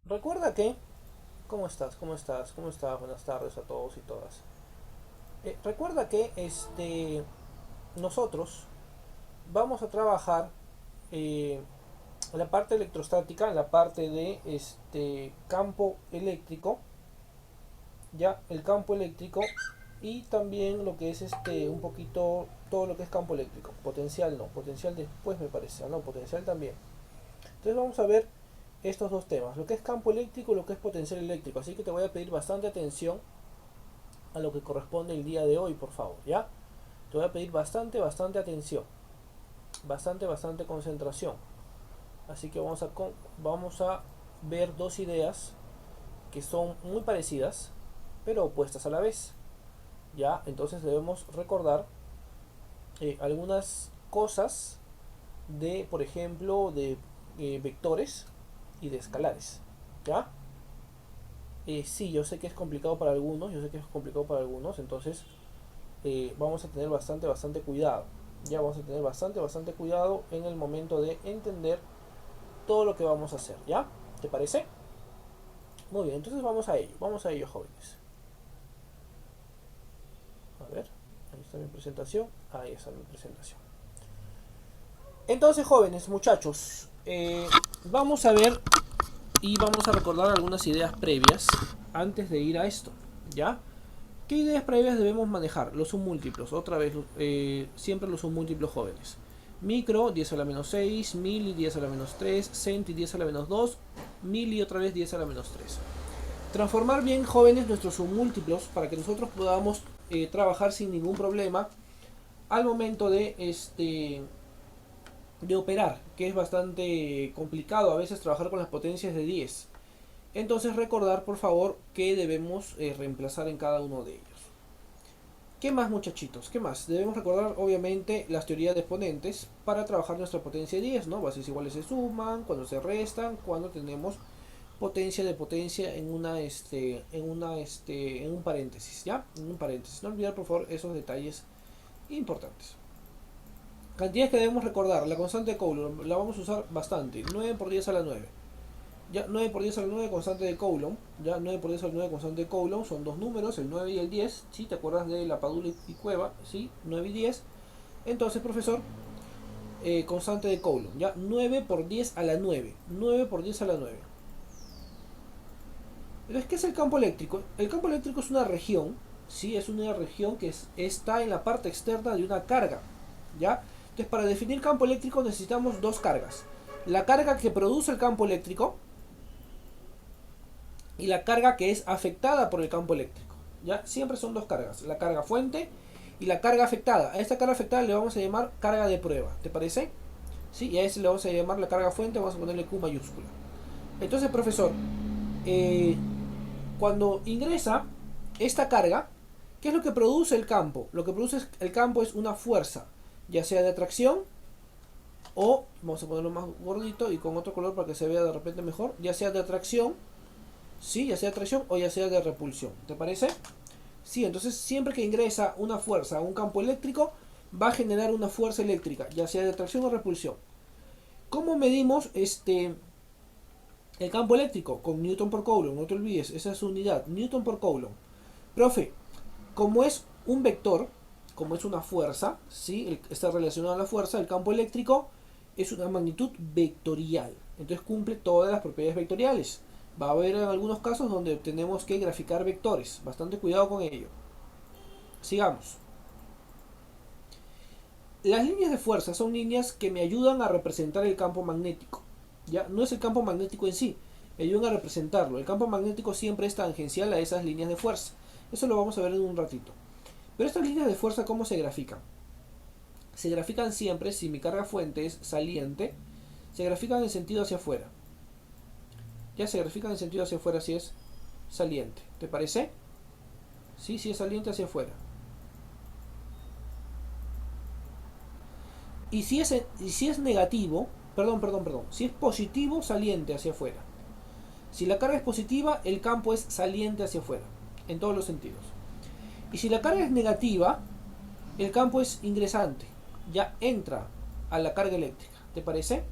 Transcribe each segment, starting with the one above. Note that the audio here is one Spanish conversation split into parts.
Recuerda que, ¿cómo estás? ¿Cómo estás? ¿Cómo estás? Buenas tardes a todos y todas. Recuerda que nosotros vamos a trabajar eh, en la parte electrostática, en la parte de campo eléctrico, ya el campo eléctrico y también lo que es un poquito todo lo que es campo eléctrico. Potencial no, potencial después me parece, no, potencial también. Entonces vamos a ver estos dos temas, lo que es campo eléctrico y lo que es potencial eléctrico. Así que te voy a pedir bastante atención a lo que corresponde el día de hoy, por favor, ¿ya? Te voy a pedir bastante atención, bastante concentración. Así que vamos a ver dos ideas que son muy parecidas, pero opuestas a la vez, ¿ya? Entonces debemos recordar algunas cosas de, por ejemplo, de vectores y de escalares, ¿ya? Sí, yo sé que es complicado para algunos, yo sé que es complicado para algunos, entonces vamos a tener bastante cuidado. Ya vamos a tener bastante cuidado en el momento de entender todo lo que vamos a hacer, ¿ya? ¿Te parece? Muy bien, entonces vamos a ello, jóvenes. A ver, ahí está mi presentación, ahí está mi presentación. Entonces, jóvenes, muchachos, vamos a ver y vamos a recordar algunas ideas previas antes de ir a esto, ¿ya? ¿Qué ideas previas debemos manejar? Los submúltiplos, otra vez, siempre los submúltiplos jóvenes. Micro, 10 a la menos 6, mili, 10 a la menos 3, centi, 10 a la menos 2, mili, otra vez 10 a la menos 3. Transformar bien, jóvenes, nuestros submúltiplos para que nosotros podamos trabajar sin ningún problema al momento de operar, que es bastante complicado a veces trabajar con las potencias de 10. Entonces recordar, por favor, que debemos reemplazar en cada uno de ellos. ¿Qué más, muchachitos? ¿Qué más? Debemos recordar, obviamente, las teorías de exponentes para trabajar nuestra potencia 10, ¿no? Bases iguales se suman, cuando se restan, cuando tenemos potencia de potencia en un paréntesis, ¿ya? En un paréntesis. No olvidar, por favor, esos detalles importantes. Cantidades que debemos recordar. La constante de Coulomb la vamos a usar bastante. 9 por 10 a la 9. Ya 9 por 10 a la 9 constante de Coulomb. Ya 9 por 10 a la 9 constante de Coulomb. Son dos números, el 9 y el 10. ¿Sí? ¿Te acuerdas de la Padula y Cueva? ¿Sí? 9 y 10. Entonces, profesor, constante de Coulomb. Ya 9 por 10 a la 9. 9 por 10 a la 9. Entonces, ¿qué es el campo eléctrico? El campo eléctrico es una región. ¿Sí? Es una región que está en la parte externa de una carga. ¿Ya? Entonces, para definir campo eléctrico necesitamos dos cargas. La carga que produce el campo eléctrico y la carga que es afectada por el campo eléctrico. ¿Ya? Siempre son dos cargas, la carga fuente y la carga afectada. A esta carga afectada le vamos a llamar carga de prueba, ¿te parece? ¿Sí? Y a ese le vamos a llamar la carga fuente, vamos a ponerle Q mayúscula. Entonces, profesor, eh, cuando ingresa esta carga, ¿qué es lo que produce el campo? Lo que produce el campo es una fuerza, ya sea de atracción o, vamos a ponerlo más gordito y con otro color para que se vea de repente mejor, ya sea de atracción, ¿sí? Ya sea de atracción o ya sea de repulsión, ¿te parece? Sí, entonces siempre que ingresa una fuerza a un campo eléctrico, va a generar una fuerza eléctrica, ya sea de atracción o repulsión. ¿Cómo medimos el campo eléctrico? Con Newton por Coulomb, no te olvides, esa es su unidad, Newton por Coulomb. Profe, como es un vector, como es una fuerza, ¿sí? Está relacionado a la fuerza, el campo eléctrico es una magnitud vectorial. Entonces cumple todas las propiedades vectoriales. Va a haber algunos casos donde tenemos que graficar vectores. Bastante cuidado con ello. Sigamos. Las líneas de fuerza son líneas que me ayudan a representar el campo magnético. Ya no es el campo magnético en sí, me ayudan a representarlo. El campo magnético siempre es tangencial a esas líneas de fuerza. Eso lo vamos a ver en un ratito. Pero estas líneas de fuerza, ¿cómo se grafican? Se grafican siempre, si mi carga fuente es saliente, se grafican en sentido hacia afuera. Ya se grafican en sentido hacia afuera si es saliente. ¿Te parece? Sí, si es saliente hacia afuera. Y si es negativo, perdón, si es positivo, saliente hacia afuera. Si la carga es positiva, el campo es saliente hacia afuera, en todos los sentidos. Y si la carga es negativa, el campo es ingresante, ya entra a la carga eléctrica. ¿Te parece?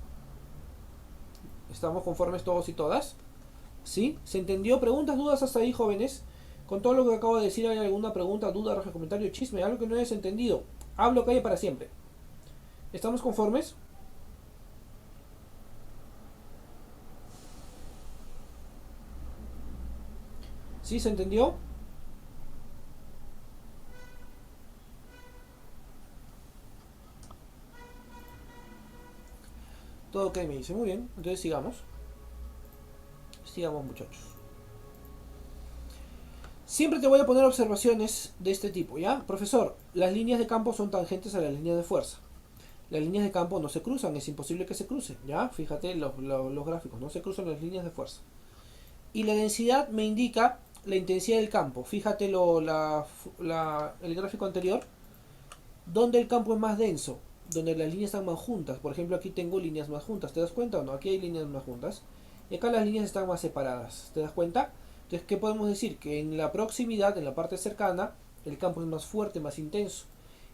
¿Estamos conformes todos y todas? ¿Sí? ¿Se entendió? ¿Preguntas, dudas hasta ahí, jóvenes? Con todo lo que acabo de decir, ¿hay alguna pregunta, duda, raja, comentario, chisme? Algo que no hayas entendido. Hablo calle para siempre. ¿Estamos conformes? ¿Sí? ¿Se entendió? Todo ok, me dice. Muy bien. Entonces sigamos. Sigamos, muchachos. Siempre te voy a poner observaciones de este tipo, ¿ya? Profesor, las líneas de campo son tangentes a las líneas de fuerza. Las líneas de campo no se cruzan, es imposible que se crucen, ¿ya? Fíjate los gráficos, no se cruzan las líneas de fuerza. Y la densidad me indica la intensidad del campo. Fíjate el gráfico anterior, donde el campo es más denso, donde las líneas están más juntas. Por ejemplo, aquí tengo líneas más juntas, ¿te das cuenta o no? Aquí hay líneas más juntas. Y acá las líneas están más separadas, ¿te das cuenta? Entonces, ¿qué podemos decir? Que en la proximidad, en la parte cercana, el campo es más fuerte, más intenso.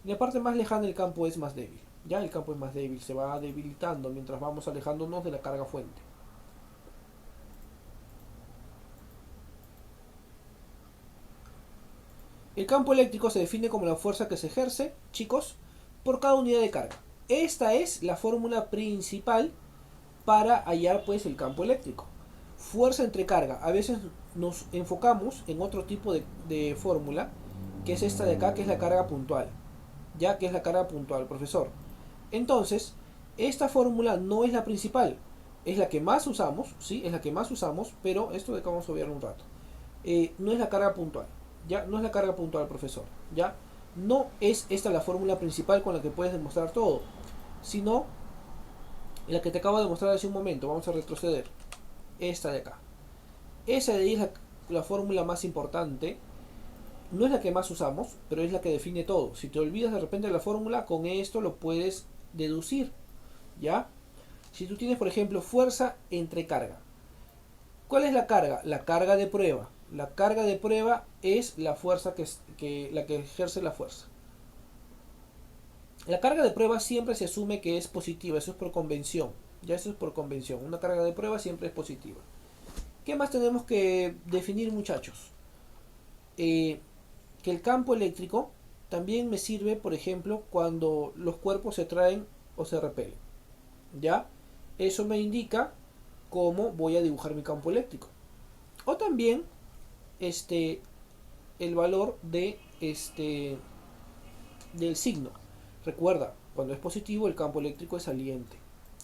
En la parte más lejana el campo es más débil. Ya el campo es más débil, se va debilitando mientras vamos alejándonos de la carga fuente. El campo eléctrico se define como la fuerza que se ejerce, chicos, por cada unidad de carga. Esta es la fórmula principal para hallar pues el campo eléctrico. Fuerza entre carga. A veces nos enfocamos en otro tipo de fórmula, que es esta de acá, que es la carga puntual. Ya que es la carga puntual, profesor. Entonces, esta fórmula no es la principal, es la que más usamos, sí, es la que más usamos, pero esto de acá vamos a obviarlo un rato. No es la carga puntual, ya, no es la carga puntual, profesor, ya, no es esta la fórmula principal con la que puedes demostrar todo, sino la que te acabo de mostrar hace un momento. Vamos a retroceder, esta de acá. Esa de ahí es la fórmula más importante. No es la que más usamos, pero es la que define todo. Si te olvidas de repente de la fórmula, con esto lo puedes deducir, ¿ya? Si tú tienes, por ejemplo, fuerza entre carga. ¿Cuál es la carga? La carga de prueba. La carga de prueba es la fuerza la que ejerce la fuerza. La carga de prueba siempre se asume que es positiva, eso es por convención. Ya eso es por convención. Una carga de prueba siempre es positiva. ¿Qué más tenemos que definir, muchachos? Que el campo eléctrico también me sirve, por ejemplo, cuando los cuerpos se atraen o se repelen. ¿Ya? Eso me indica cómo voy a dibujar mi campo eléctrico. O también el valor del signo. Recuerda, cuando es positivo el campo eléctrico es saliente.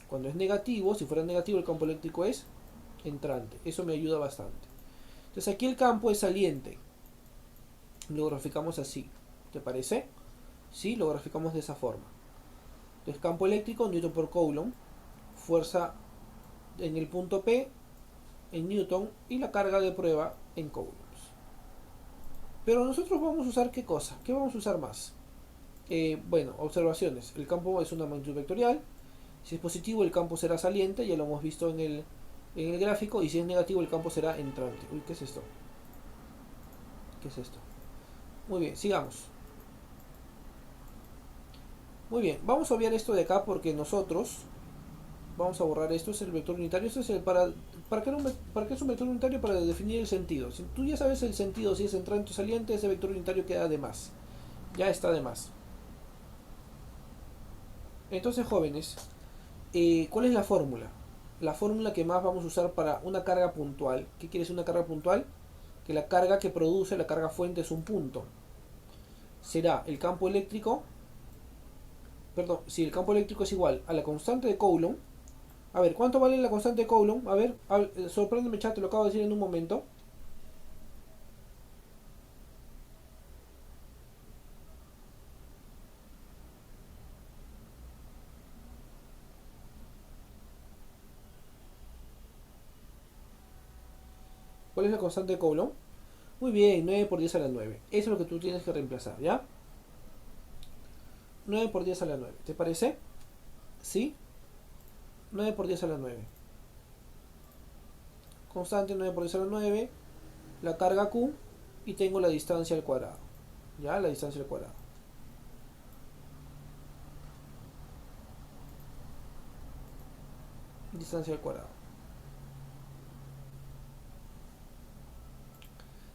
Cuando es negativo, si fuera negativo el campo eléctrico es entrante. Eso me ayuda bastante. Entonces aquí el campo es saliente. Lo graficamos así. ¿Te parece? Sí, lo graficamos de esa forma. Entonces campo eléctrico, Newton por Coulomb. Fuerza en el punto P en Newton y la carga de prueba en Coulombs. Pero nosotros vamos a usar ¿qué cosa? ¿Qué vamos a usar más? Bueno, observaciones. El campo es una magnitud vectorial. Si es positivo el campo será saliente, ya lo hemos visto en el gráfico. Y si es negativo el campo será entrante. Uy, ¿qué es esto? ¿Qué es esto? Muy bien, sigamos. Muy bien, vamos a obviar esto de acá porque nosotros vamos a borrar esto, es el vector unitario. Esto es ¿para qué es un vector unitario? Para definir el sentido. Si tú ya sabes el sentido, si es entrante o saliente, ese vector unitario queda de más. Ya está de más. Entonces, jóvenes, ¿cuál es la fórmula? La fórmula que más vamos a usar para una carga puntual. ¿Qué quiere decir una carga puntual? Que la carga que produce la carga fuente es un punto. Será el campo eléctrico, perdón, si el campo eléctrico es igual a la constante de Coulomb. A ver, ¿cuánto vale la constante de Coulomb? A ver, sorpréndeme, chat, te lo acabo de decir en un momento. ¿Cuál es la constante de Coulomb? Muy bien, 9 por 10 a la 9. Eso es lo que tú tienes que reemplazar, ¿ya? 9 por 10 a la 9. ¿Te parece? ¿Sí? 9 por 10 a la 9. Constante 9 por 10 a la 9. La carga Q. Y tengo la distancia al cuadrado. ¿Ya? La distancia al cuadrado. Distancia al cuadrado.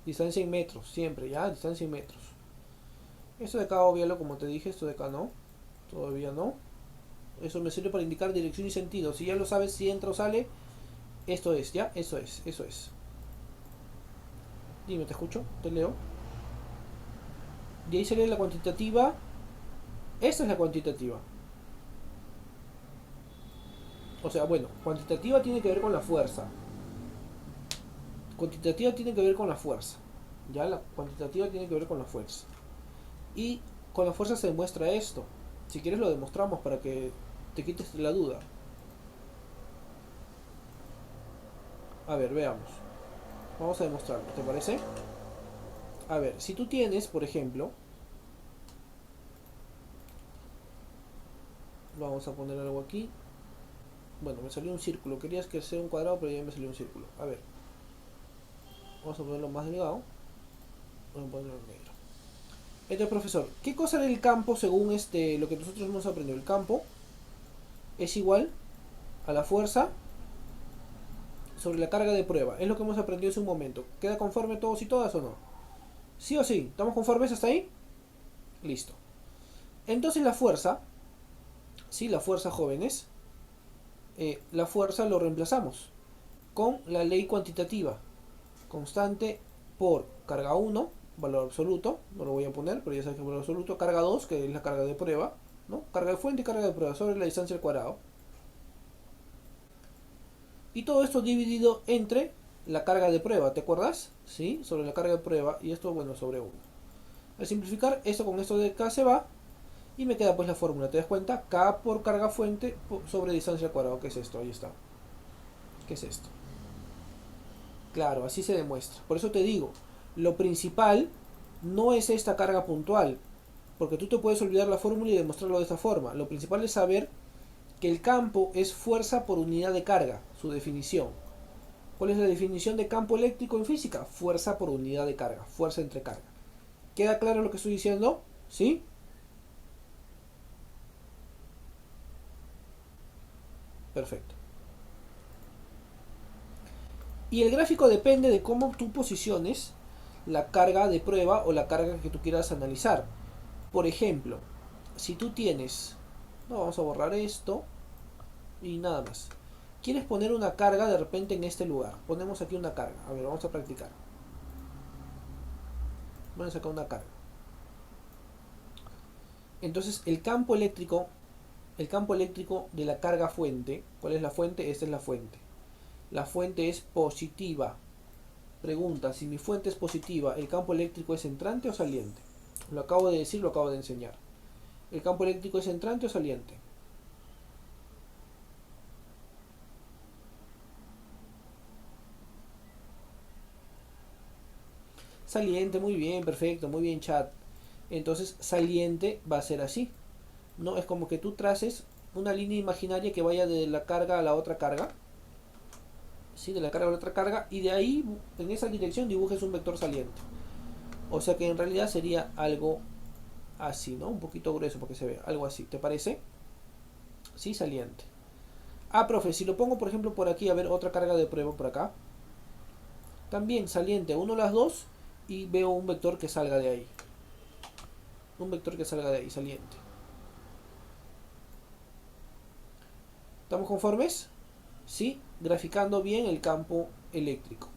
Distancia en metros, siempre, ya, distancia en metros. Esto de acá, obvialo como te dije, esto de acá no. Todavía no. Eso me sirve para indicar dirección y sentido. Si ya lo sabes, si entra o sale, esto es, ¿ya? Eso es, eso es. Dime, te escucho, te leo. De ahí sería la cuantitativa. Esta es la cuantitativa. O sea, bueno, cuantitativa tiene que ver con la fuerza. Cuantitativa tiene que ver con la fuerza. Ya, la cuantitativa tiene que ver con la fuerza. Y con la fuerza se demuestra esto. Si quieres lo demostramos para que te quites la duda. A ver, veamos. Vamos a demostrarlo, ¿te parece? A ver, si tú tienes, por ejemplo, vamos a poner algo aquí. Bueno, me salió un círculo. Querías que sea un cuadrado, pero ya me salió un círculo. A ver, vamos a ponerlo más delgado. Vamos a ponerlo negro. Entonces, profesor, ¿qué cosa era el campo según lo que nosotros hemos aprendido? El campo es igual a la fuerza sobre la carga de prueba. Es lo que hemos aprendido hace un momento. ¿Queda conforme todos y todas o no? ¿Sí o sí? ¿Estamos conformes hasta ahí? Listo. Entonces la fuerza, sí, la fuerza, jóvenes, la fuerza lo reemplazamos con la ley cuantitativa. Constante por carga 1, valor absoluto, no lo voy a poner, pero ya sabes que es valor absoluto. Carga 2, que es la carga de prueba, ¿no? Carga de fuente y carga de prueba sobre la distancia al cuadrado. Y todo esto dividido entre la carga de prueba, ¿te acuerdas? ¿Sí? Sobre la carga de prueba y esto, bueno, sobre 1. Al simplificar, esto con esto de acá se va y me queda pues la fórmula, ¿te das cuenta? K por carga fuente sobre distancia al cuadrado. ¿Qué es esto? Ahí está. ¿Qué es esto? Claro, así se demuestra. Por eso te digo, lo principal no es esta carga puntual, porque tú te puedes olvidar la fórmula y demostrarlo de esta forma. Lo principal es saber que el campo es fuerza por unidad de carga, su definición. ¿Cuál es la definición de campo eléctrico en física? Fuerza por unidad de carga, fuerza entre carga. ¿Queda claro lo que estoy diciendo? ¿Sí? Perfecto. Y el gráfico depende de cómo tú posiciones la carga de prueba o la carga que tú quieras analizar. Por ejemplo, si tú tienes, no, vamos a borrar esto y nada más. Quieres poner una carga de repente en este lugar. Ponemos aquí una carga. A ver, vamos a practicar. Vamos a sacar una carga. Entonces el campo eléctrico de la carga fuente, ¿cuál es la fuente? Esta es la fuente. La fuente es positiva. Pregunta, si mi fuente es positiva, ¿el campo eléctrico es entrante o saliente? Lo acabo de decir, lo acabo de enseñar. ¿El campo eléctrico es entrante o saliente? Saliente, muy bien, perfecto, muy bien, chat. Entonces, saliente va a ser así. No es como que tú traces una línea imaginaria que vaya de la carga a la otra carga. ¿Sí? De la carga a la otra carga. Y de ahí, en esa dirección, dibujes un vector saliente. O sea que en realidad sería algo así, ¿no? Un poquito grueso porque se ve. Algo así, ¿te parece? Sí, saliente. Ah, profe, si lo pongo por ejemplo por aquí, a ver, otra carga de prueba por acá. También saliente, uno las dos y veo un vector que salga de ahí. Un vector que salga de ahí, saliente. ¿Estamos conformes? Sí, graficando bien el campo eléctrico.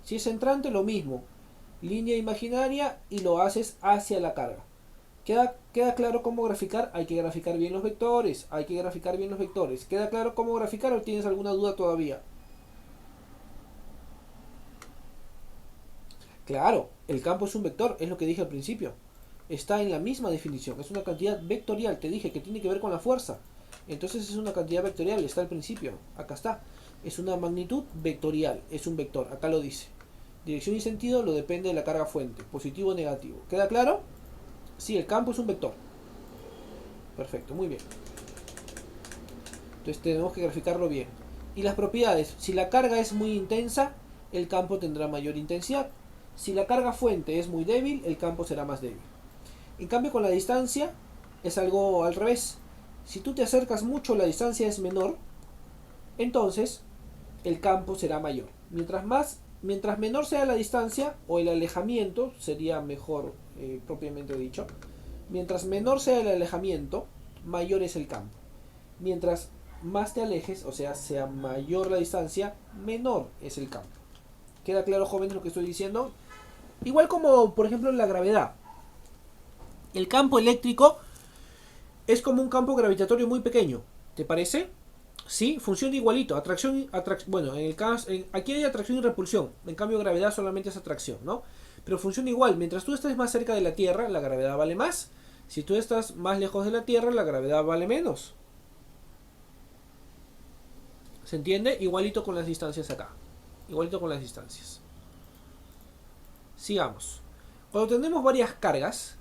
Si es entrante, lo mismo. Línea imaginaria y lo haces hacia la carga. ¿Queda claro cómo graficar? Hay que graficar bien los vectores. Hay que graficar bien los vectores. ¿Queda claro cómo graficar o tienes alguna duda todavía? Claro, el campo es un vector, es lo que dije al principio. Está en la misma definición, es una cantidad vectorial. Te dije que tiene que ver con la fuerza. Entonces es una cantidad vectorial, está al principio. Acá está. Es una magnitud vectorial, es un vector, acá lo dice. Dirección y sentido lo depende de la carga fuente, positivo o negativo. ¿Queda claro? Sí, el campo es un vector. Perfecto, muy bien. Entonces tenemos que graficarlo bien. Y las propiedades, si la carga es muy intensa, el campo tendrá mayor intensidad. Si la carga fuente es muy débil, el campo será más débil. En cambio con la distancia es algo al revés. Si tú te acercas mucho, la distancia es menor, entonces el campo será mayor. Mientras más Mientras menor sea la distancia o el alejamiento, sería mejor propiamente dicho, mientras menor sea el alejamiento, mayor es el campo. Mientras más te alejes, o sea mayor la distancia, menor es el campo. ¿Queda claro, jóvenes, lo que estoy diciendo? Igual como, por ejemplo, la gravedad. El campo eléctrico es como un campo gravitatorio muy pequeño. ¿Te parece? Sí, funciona igualito. Bueno, en el caso, aquí hay atracción y repulsión. En cambio, gravedad solamente es atracción, ¿no? Pero funciona igual. Mientras tú estés más cerca de la Tierra, la gravedad vale más. Si tú estás más lejos de la Tierra, la gravedad vale menos. ¿Se entiende? Igualito con las distancias acá. Igualito con las distancias. Sigamos. Cuando tenemos varias cargas,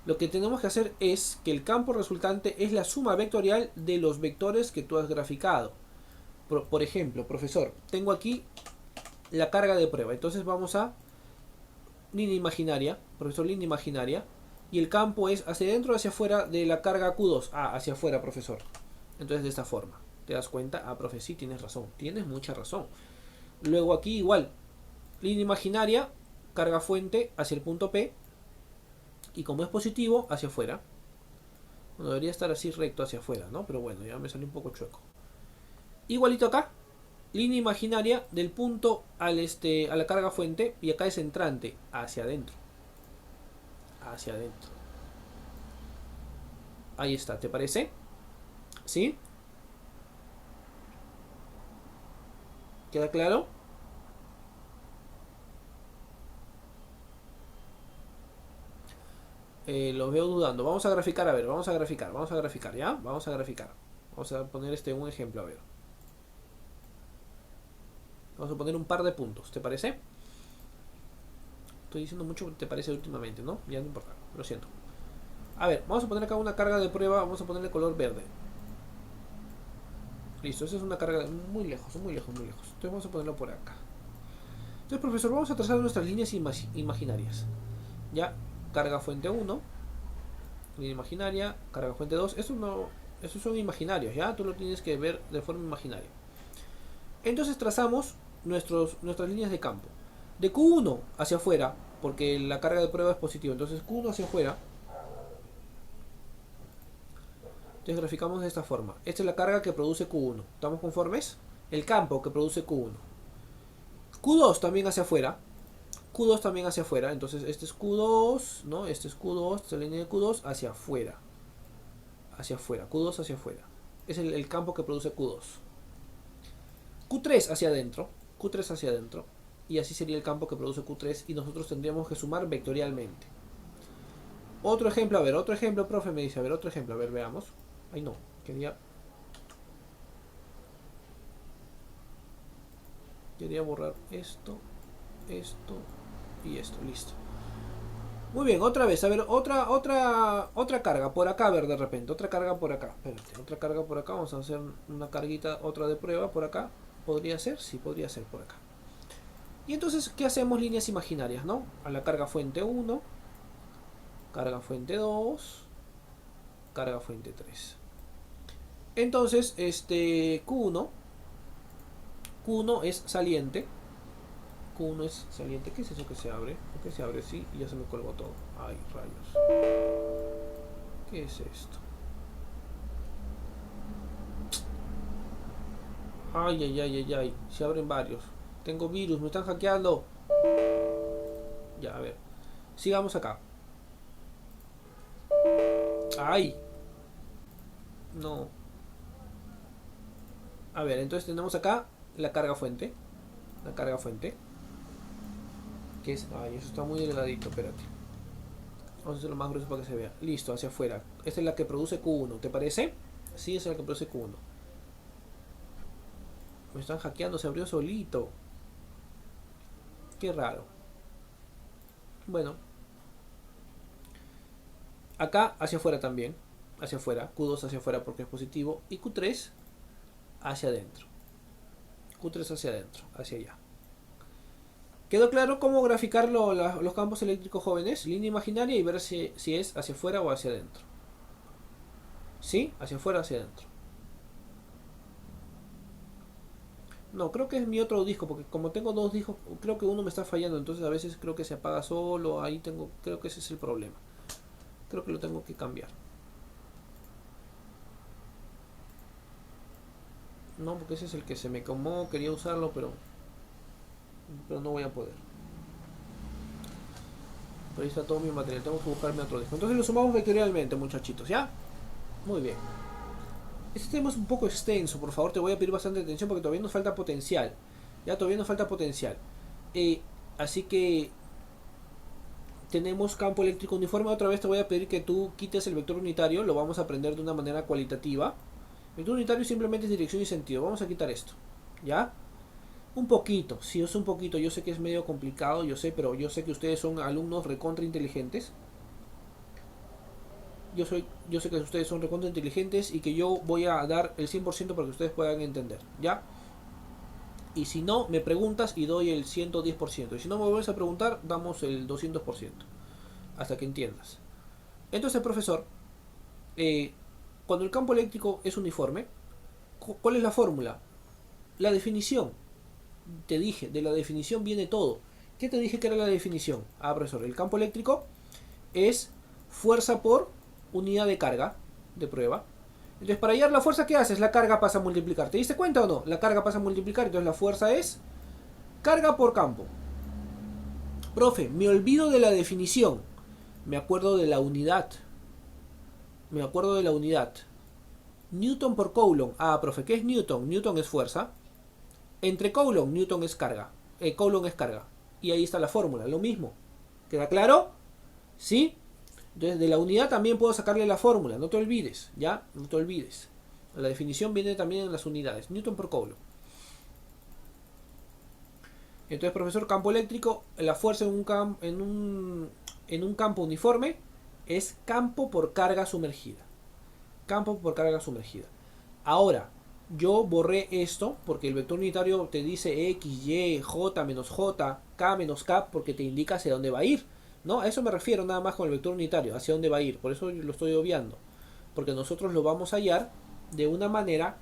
lo que tenemos que hacer es que el campo resultante es la suma vectorial de los vectores que tú has graficado. Por ejemplo, profesor, tengo aquí la carga de prueba. Entonces vamos a línea imaginaria, profesor, línea imaginaria. Y el campo es hacia adentro o hacia afuera de la carga Q2. Ah, hacia afuera, profesor. Entonces de esta forma. ¿Te das cuenta? Ah, profe, sí, tienes razón. Tienes mucha razón. Luego aquí igual. Línea imaginaria, carga fuente hacia el punto P. Y como es positivo, hacia afuera. Bueno, debería estar así recto hacia afuera, ¿no? Pero bueno, ya me salió un poco chueco. Igualito acá. Línea imaginaria del punto a la carga fuente. Y acá es entrante, hacia adentro. Hacia adentro. Ahí está, ¿te parece? ¿Sí? ¿Queda claro? Los veo dudando. Vamos a graficar, a ver, vamos a graficar, ¿ya? Vamos a graficar. Vamos a poner un ejemplo, a ver. Vamos a poner un par de puntos, ¿te parece? Estoy diciendo mucho te parece últimamente, ¿no? Ya no importa, lo siento. A ver, vamos a poner acá una carga de prueba, vamos a ponerle color verde. Listo, esa es una carga muy lejos, muy lejos, muy lejos. Entonces vamos a ponerlo por acá. Entonces, profesor, vamos a trazar nuestras líneas imaginarias. Ya, carga fuente 1, línea imaginaria, carga fuente 2. Estos son imaginarios, ¿ya? Tú lo tienes que ver de forma imaginaria. Entonces trazamos nuestras líneas de campo. De Q1 hacia afuera, porque la carga de prueba es positiva. Entonces Q1 hacia afuera. Entonces graficamos de esta forma. Esta es la carga que produce Q1. ¿Estamos conformes? El campo que produce Q1. Q2 también hacia afuera. Q2 también hacia afuera. Entonces este es Q2, ¿no? Este es Q2, esta es la línea de Q2 hacia afuera. Hacia afuera. Q2 hacia afuera. Es el campo que produce Q2. Q3 hacia adentro. Q3 hacia adentro. Y así sería el campo que produce Q3 y nosotros tendríamos que sumar vectorialmente. Otro ejemplo, a ver, otro ejemplo, profe, me dice, a ver, otro ejemplo, a ver, veamos. Ay, no, quería borrar esto y esto, listo. Muy bien, otra vez, a ver, otra carga por acá, a ver, de repente, otra carga por acá. Espérate, otra carga por acá, vamos a hacer una carguita, otra de prueba por acá. ¿Podría ser? Sí, podría ser por acá. Y entonces, ¿qué hacemos? Líneas imaginarias, ¿no? A la carga fuente 1, carga fuente 2, carga fuente 3. Entonces, Q1 es saliente. Q1 es saliente. ¿Qué es eso que se abre? ¿Por qué se abre así? Y ya se me colgó todo. Ay, rayos. ¿Qué es esto? Ay, ay, ay, ay, ay. Se abren varios. Tengo virus, me están hackeando. Ya, a ver. Sigamos acá. Ay. No. A ver, entonces tenemos acá la carga fuente. La carga fuente. Que es... Ay, eso está muy delgadito, espérate. Vamos a hacerlo más grueso para que se vea. Listo, hacia afuera. Esta es la que produce Q1, ¿te parece? Sí, esa es la que produce Q1. Me están hackeando, se abrió solito. Qué raro. Bueno. Acá hacia afuera también. Hacia afuera. Q2 hacia afuera porque es positivo. Y Q3 hacia adentro. Q3 hacia adentro. Hacia allá. ¿Quedó claro cómo graficar los campos eléctricos, jóvenes? Línea imaginaria y ver si es hacia afuera o hacia adentro. ¿Sí? Hacia afuera o hacia adentro. No, creo que es mi otro disco, porque como tengo dos discos, creo que uno me está fallando, entonces a veces creo que se apaga solo, ahí tengo, creo que ese es el problema. Creo que lo tengo que cambiar. No, porque ese es el que se me quemó, quería usarlo, pero no voy a poder. Pero ahí está todo mi material, tengo que buscarme otro disco. Entonces lo sumamos vectorialmente, muchachitos, ¿ya? Muy bien. Este tema es un poco extenso, por favor te voy a pedir bastante atención porque todavía nos falta potencial. Ya todavía nos falta potencial. Así que tenemos campo eléctrico uniforme. Otra vez te voy a pedir que tú quites el vector unitario. Lo vamos a aprender de una manera cualitativa. Vector unitario simplemente es dirección y sentido. Vamos a quitar esto. ¿Ya? Un poquito. Si es un poquito. Yo sé que es medio complicado. Yo sé. Pero yo sé que ustedes son alumnos recontra inteligentes. Yo sé que ustedes son recontra inteligentes. Y que yo voy a dar el 100% para que ustedes puedan entender. ¿Ya? Y si no, me preguntas y doy el 110%. Y si no me vuelves a preguntar, damos el 200%. Hasta que entiendas. Entonces, profesor, eh, cuando el campo eléctrico es uniforme, ¿cuál es la fórmula? La definición. Te dije, de la definición viene todo. ¿Qué te dije que era la definición? Ah, profesor, el campo eléctrico es fuerza por unidad de carga de prueba. Entonces, para hallar la fuerza, ¿qué haces? La carga pasa a multiplicar. ¿Te diste cuenta o no? La carga pasa a multiplicar, entonces la fuerza es carga por campo. Profe, me olvido de la definición. Me acuerdo de la unidad. Me acuerdo de la unidad. Newton por Coulomb. Ah, profe, ¿qué es Newton? Newton es fuerza. Entre Coulomb, Newton es carga. Coulomb es carga. Y ahí está la fórmula, lo mismo. ¿Queda claro? ¿Sí? Entonces, de la unidad también puedo sacarle la fórmula. No te olvides, ¿ya? No te olvides. La definición viene también en las unidades. Newton por Coulomb. Entonces, profesor, campo eléctrico, la fuerza en un campo uniforme es campo por carga sumergida. Campo por carga sumergida. Ahora, yo borré esto porque el vector unitario te dice X, Y, J menos J, K menos K porque te indica hacia dónde va a ir. ¿No? A eso me refiero nada más con el vector unitario, hacia dónde va a ir. Por eso lo estoy obviando. Porque nosotros lo vamos a hallar de una manera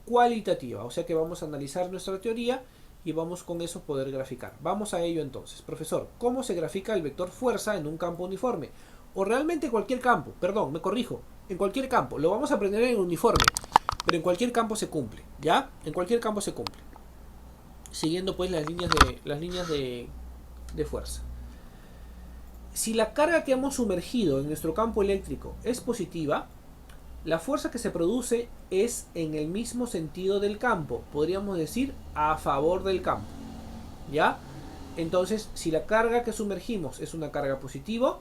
cualitativa. O sea que vamos a analizar nuestra teoría y vamos con eso poder graficar. Vamos a ello entonces. Profesor, ¿cómo se grafica el vector fuerza en un campo uniforme? O realmente cualquier campo, perdón, me corrijo, en cualquier campo. Lo vamos a aprender en uniforme, pero en cualquier campo se cumple, ¿ya? En cualquier campo se cumple. Siguiendo pues las líneas de fuerza. Si la carga que hemos sumergido en nuestro campo eléctrico es positiva, la fuerza que se produce es en el mismo sentido del campo, podríamos decir a favor del campo, ¿ya? Entonces, si la carga que sumergimos es una carga positiva,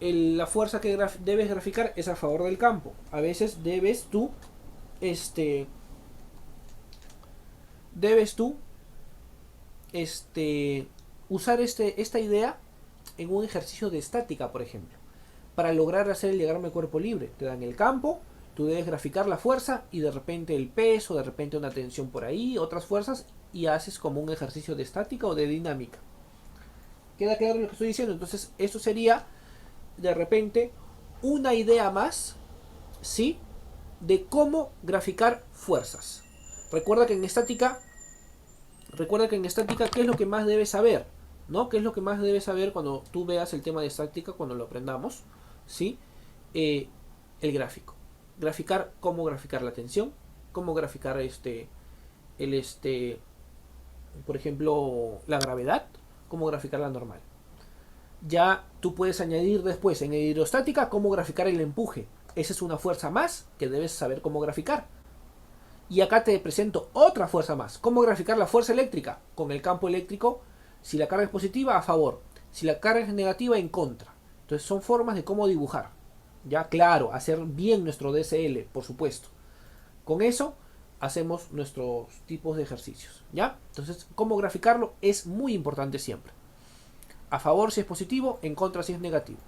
la fuerza que debes graficar es a favor del campo. A veces debes tú usar esta idea en un ejercicio de estática, por ejemplo, para lograr hacer el diagrama de cuerpo libre. Te dan el campo, tú debes graficar la fuerza y de repente el peso, de repente una tensión por ahí, otras fuerzas, y haces como un ejercicio de estática o de dinámica. ¿Queda claro lo que estoy diciendo? Entonces, eso sería de repente una idea más, ¿sí? De cómo graficar fuerzas. Recuerda que en estática, ¿qué es lo que más debes saber? ¿No? ¿Qué es lo que más debes saber cuando tú veas el tema de estática, cuando lo aprendamos? ¿Sí? El gráfico. Cómo graficar la tensión, cómo graficar por ejemplo, la gravedad, cómo graficar la normal. Ya tú puedes añadir después en hidrostática cómo graficar el empuje. Esa es una fuerza más que debes saber cómo graficar. Y acá te presento otra fuerza más. Cómo graficar la fuerza eléctrica con el campo eléctrico. Si la carga es positiva, a favor. Si la carga es negativa, en contra. Entonces son formas de cómo dibujar. Ya, claro, hacer bien nuestro DSL, por supuesto. Con eso hacemos nuestros tipos de ejercicios. ¿Ya? Entonces, cómo graficarlo es muy importante siempre. A favor si es positivo, en contra si es negativo.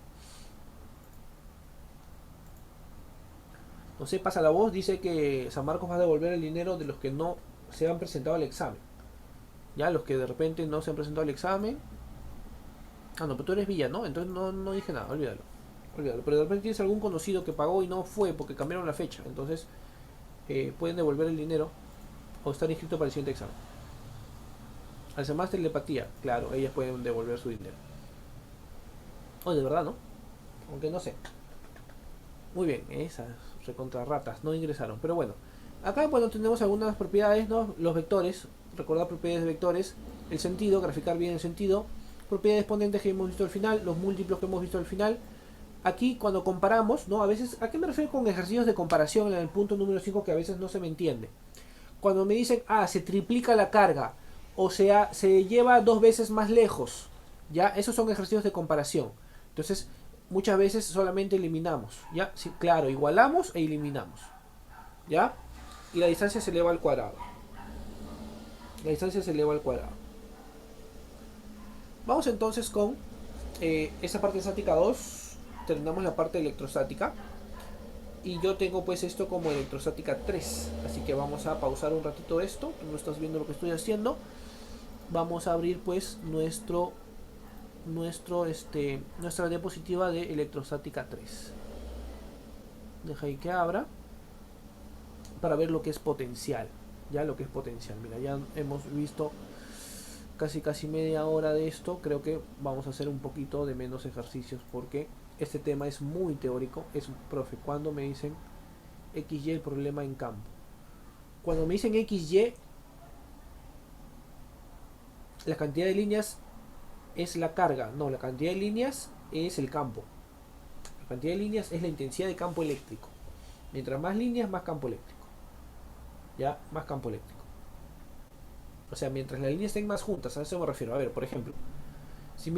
No sé, pasa la voz, dice que San Marcos va a devolver el dinero de los que no se han presentado al examen. Ya, los que de repente no se han presentado al examen. Ah, no, pero tú eres Villa, ¿no? Entonces no dije nada, olvídalo. Olvídalo. Pero de repente tienes algún conocido que pagó y no fue porque cambiaron la fecha. Entonces pueden devolver el dinero o estar inscrito para el siguiente examen. Al ser más telepatía, claro, ellas pueden devolver su dinero. O de verdad, ¿no? Aunque no sé. Muy bien, esas recontra ratas no ingresaron. Pero bueno, acá bueno tenemos algunas propiedades, ¿no? Los vectores, recordar propiedades de vectores, el sentido, graficar bien el sentido, propiedades exponentes que hemos visto al final, los múltiplos que hemos visto al final. Aquí cuando comparamos, ¿no? A veces, ¿a qué me refiero con ejercicios de comparación en el punto número 5 que a veces no se me entiende? Cuando me dicen, se triplica la carga, o sea, se lleva 2 veces más lejos, ¿ya? Esos son ejercicios de comparación. Entonces, muchas veces solamente eliminamos, ¿ya? Sí, claro, igualamos e eliminamos, ¿ya? Y la distancia se eleva al cuadrado. La distancia se eleva al cuadrado. Vamos entonces con esta parte estática 2. Terminamos la parte electrostática. Y yo tengo pues esto como electrostática 3. Así que vamos a pausar un ratito esto. Tú no estás viendo lo que estoy haciendo. Vamos a abrir pues nuestra diapositiva de electrostática 3. Deja ahí que abra para ver lo que es potencial. Ya lo que es potencial. Mira, ya hemos visto casi media hora de esto. Creo que vamos a hacer un poquito de menos ejercicios porque este tema es muy teórico. Es, profe, cuando me dicen XY el problema en campo. Cuando me dicen XY, la cantidad de líneas es la carga. No, la cantidad de líneas es el campo. La cantidad de líneas es la intensidad de campo eléctrico. Mientras más líneas, más campo eléctrico. Ya, más campo eléctrico. O sea, mientras las líneas estén más juntas, a eso me refiero. A ver, por ejemplo, si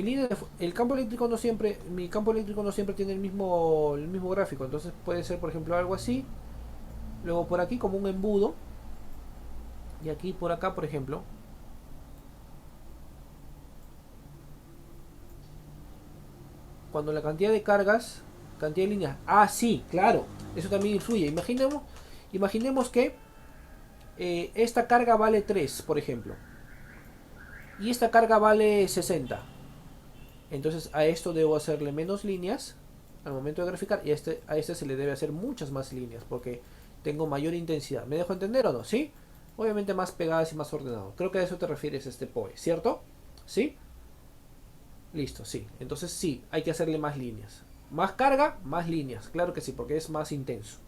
el campo eléctrico no siempre, mi campo eléctrico no siempre tiene el mismo gráfico. Entonces puede ser, por ejemplo, algo así. Luego por aquí como un embudo. Y aquí por acá, por ejemplo, cuando la cantidad de cargas, cantidad de líneas, sí, claro, eso también influye. Imaginemos que esta carga vale 3, por ejemplo, y esta carga vale 60. Entonces a esto debo hacerle menos líneas al momento de graficar, y a este se le debe hacer muchas más líneas porque tengo mayor intensidad. ¿Me dejo entender o no? ¿Sí? Obviamente más pegadas y más ordenado. Creo que a eso te refieres este POE, ¿cierto? ¿Sí? Listo, sí. Entonces sí, hay que hacerle más líneas. Más carga, más líneas. Claro que sí, porque es más intenso.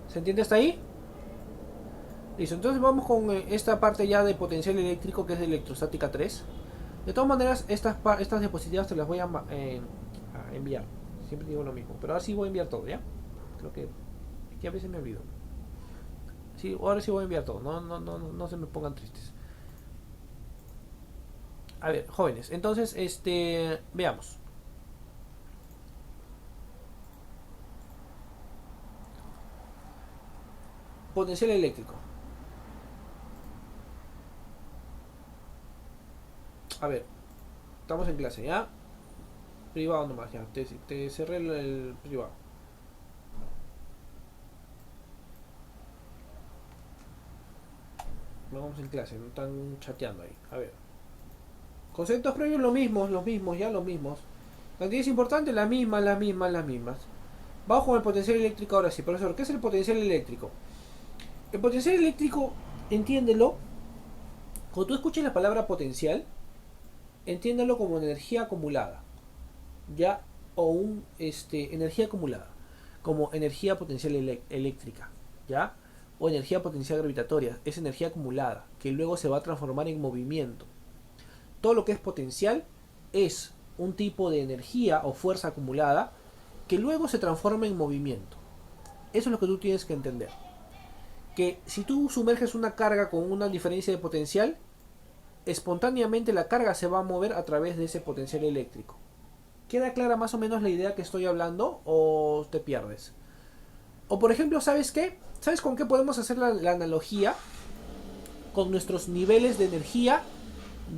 ¿Se entiende hasta ahí? Listo, entonces vamos con esta parte ya de potencial eléctrico que es de electrostática 3. De todas maneras, estas diapositivas te las voy a enviar. Siempre digo lo mismo, pero ahora sí voy a enviar todo, ¿ya? Creo que a veces me olvido. Sí, ahora sí voy a enviar todo, no se me pongan tristes. A ver, jóvenes, entonces, veamos. Potencial eléctrico. A ver, estamos en clase, ¿ya? Privado nomás, ya. Te cerré el privado. Vamos en clase, no están chateando ahí. A ver. Conceptos previos los mismos, ya los mismos. Cantidad es importante, las mismas. Vamos con el potencial eléctrico ahora sí. Profesor, ¿qué es el potencial eléctrico? El potencial eléctrico, entiéndelo. Cuando tú escuches la palabra potencial, entiéndelo como energía acumulada. Ya, o energía acumulada. Como energía potencial eléctrica. ¿Ya? O energía potencial gravitatoria. Es energía acumulada, que luego se va a transformar en movimiento. Todo lo que es potencial es un tipo de energía o fuerza acumulada que luego se transforma en movimiento. Eso es lo que tú tienes que entender. Que si tú sumerges una carga con una diferencia de potencial, espontáneamente la carga se va a mover a través de ese potencial eléctrico. ¿Queda clara más o menos la idea que estoy hablando o te pierdes? O por ejemplo, ¿sabes qué? ¿Sabes con qué podemos hacer la analogía? Con nuestros niveles de energía